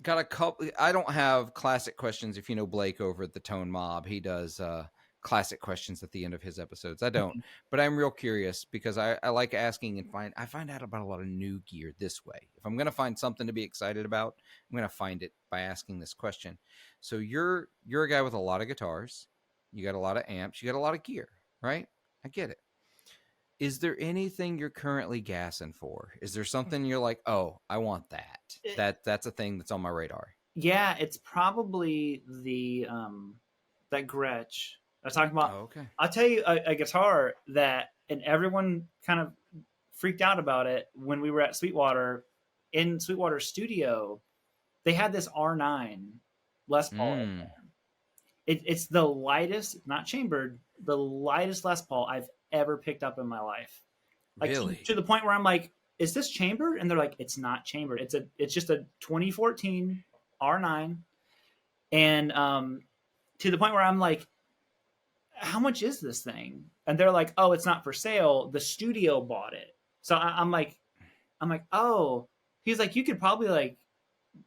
Got a couple. I don't have classic questions. If you know Blake over at the Tone Mob, he does classic questions at the end of his episodes. I don't, but I'm real curious because I like asking and I find out about a lot of new gear this way. If I'm going to find something to be excited about, I'm going to find it by asking this question. So you're a guy with a lot of guitars, you got a lot of amps, you got a lot of gear, right? I get it. Is there anything you're currently gassing for? Is there something you're like, oh, I want that? That's a thing that's on my radar. Yeah, it's probably the that Gretsch. I was talking about. Oh, okay. I'll tell you a guitar that, and everyone kind of freaked out about it when we were at Sweetwater. In Sweetwater studio, they had this R9 Les Paul in there. It's the lightest, not chambered, the lightest Les Paul I've ever picked up in my life. Like, really? to the point where I'm like, is this chambered? And they're like, it's not chambered. It's just a 2014 R9. And to the point where I'm like, how much is this thing? And they're like, oh, it's not for sale. The studio bought it. So I'm like, oh. He's like, you could probably like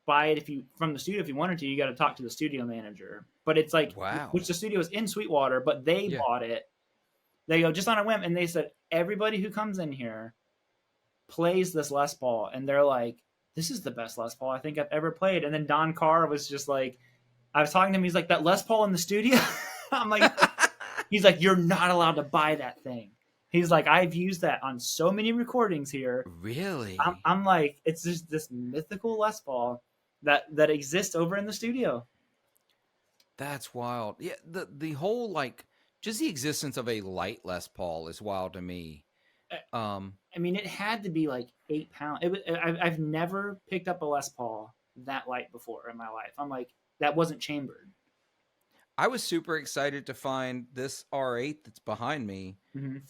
buy it from the studio if you wanted to. You got to talk to the studio manager. But it's like, wow. Which the studio is in Sweetwater, but they bought it. They go just on a whim, and they said everybody who comes in here plays this Les Paul, and they're like, this is the best Les Paul I think I've ever played. And then Don Carr was just like, I was talking to him, he's like, that Les Paul in the studio? I'm like, he's like, you're not allowed to buy that thing. He's like, I've used that on so many recordings here. Really? I'm like, it's just this mythical Les Paul that exists over in the studio. That's wild. Yeah, the whole, like, just the existence of a light Les Paul is wild to me. I mean, it had to be like 8 pounds. I've never picked up a Les Paul that light before in my life. I'm like, that wasn't chambered. I was super excited to find this R8 that's behind me and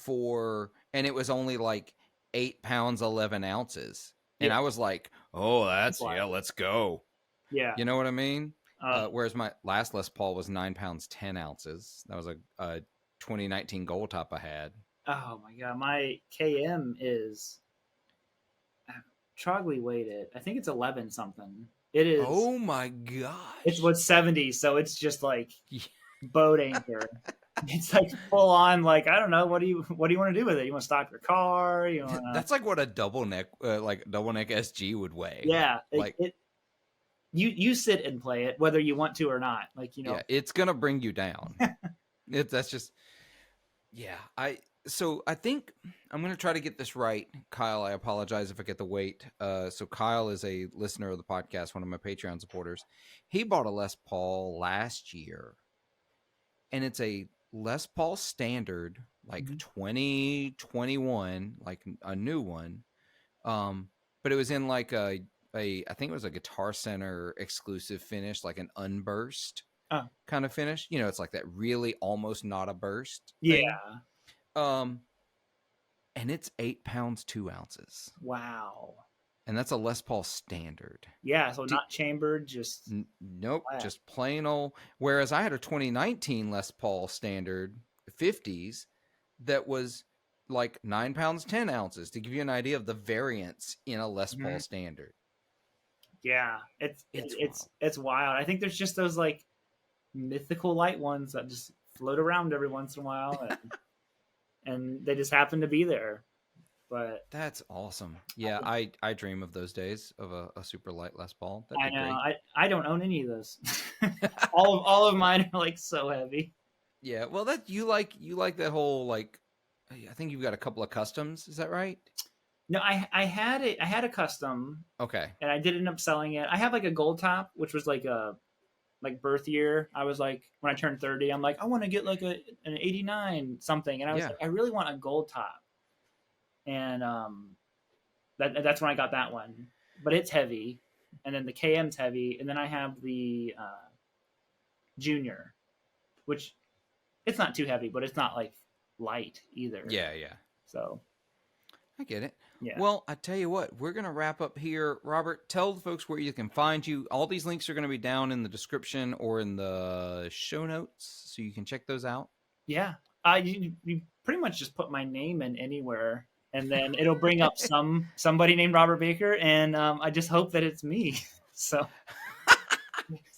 it was only like 8 pounds, 11 ounces. And I was like, oh, let's go. Yeah. You know what I mean? Whereas my last Les Paul was 9 pounds, 10 ounces. That was a 2019 Gold Top I had. Oh my God. My KM is Trogley weighted. I think it's 11 something. It is. Oh my gosh. It's what's 70. So it's just like boat anchor. It's like full on, like, I don't know. What do you want to do with it? You want to stop your car? That's like what a double neck SG would weigh. Yeah. Like you sit and play it, whether you want to or not. Like, yeah, it's going to bring you down. That's just, yeah. So I think I'm going to try to get this right. Kyle, I apologize if I get the weight. So Kyle is a listener of the podcast, one of my Patreon supporters. He bought a Les Paul last year, and it's a Les Paul standard, like 2021, like a new one. But it was in like I think it was a Guitar Center exclusive finish, like an unburst kind of finish. It's like that really almost not a burst thing. Yeah. And it's 8 pounds, 2 ounces. Wow. And that's a Les Paul standard. Yeah, so not chambered, just nope, just plain old. Whereas I had a 2019 Les Paul standard 50s that was like 9 pounds, 10 ounces, to give you an idea of the variance in a Les Paul standard. Yeah, it's wild. I think there's just those like mythical light ones that just float around every once in a while, and they just happen to be there. But That's awesome. Yeah, I dream of those days of a super light Les Paul. That'd I be know great. I don't own any of those. All of mine are like so heavy. Yeah, well, that you like that whole like. I think you've got a couple of customs. Is that right? No, I had a custom, Okay. and I did end up selling it. I have like a gold top, which was like a like birth year. I was like when I turned 30, I'm like I want to get like an 89 something, and I was Yeah. like I really want a gold top, and that's when I got that one. But it's heavy, and then the KM's heavy, and then I have the Junior, which it's not too heavy, but it's not like light either. Yeah, yeah. So I get it. yeah, Well, I tell you what, we're going to wrap up here. Robert, tell the folks where you can find you. All these links are going to be down in the description or in the show notes, so you can check those out. yeah. You pretty much just put my name in anywhere, and then it'll bring up somebody named Robert Baker, and I just hope that it's me. So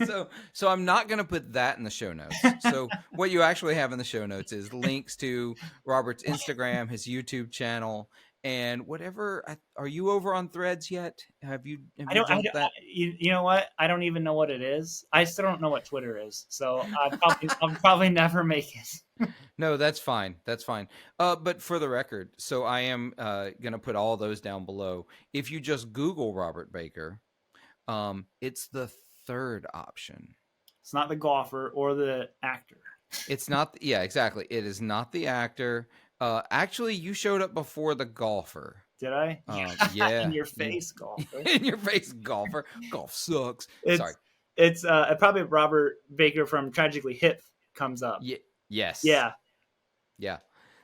So I'm not going to put that in the show notes. So what you actually have in the show notes is links to Robert's Instagram, his YouTube channel, and whatever. Are you over on Threads yet? Have you I don't. jumped that? You know what? I don't even know what it is. I still don't know what Twitter is, so I'll probably never make it. No, that's fine. That's fine. But for the record, so I am going to put all those down below. If you just Google Robert Baker, it's the third option. It's not the golfer or the actor. It's not. Yeah, exactly. It is not the actor. Actually, you showed up before the golfer. Did I? Yeah. In your face, golfer. In your face, golfer. Golf sucks. Sorry. It's probably Robert Baker from Tragically Hip comes up. Yes. Yeah. Yeah.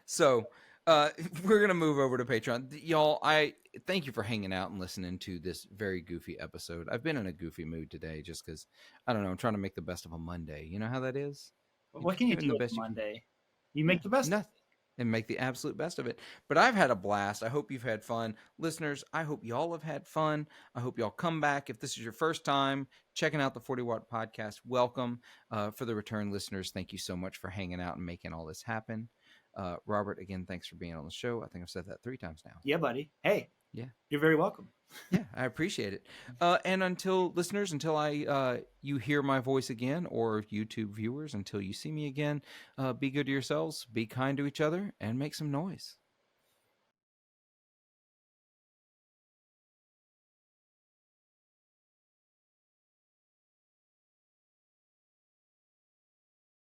So we're gonna move over to Patreon, y'all. I thank you for hanging out and listening to this very goofy episode. I've been in a goofy mood today, just because I don't know. I'm trying to make the best of a Monday. You know how that is. What can you do with Monday? You make the best. Nothing. And make the absolute best of it. But I've had a blast. I hope you've had fun. Listeners, I hope y'all have had fun. I hope y'all come back. If this is your first time checking out the 40 Watt Podcast, welcome. For the return listeners, thank you so much for hanging out and making all this happen. Robert, again, thanks for being on the show. I think I've said that 3 times now. Yeah, buddy. Hey. Yeah. You're very welcome. Yeah, I appreciate it. And until you hear my voice again, or YouTube viewers, until you see me again, be good to yourselves, be kind to each other, and make some noise.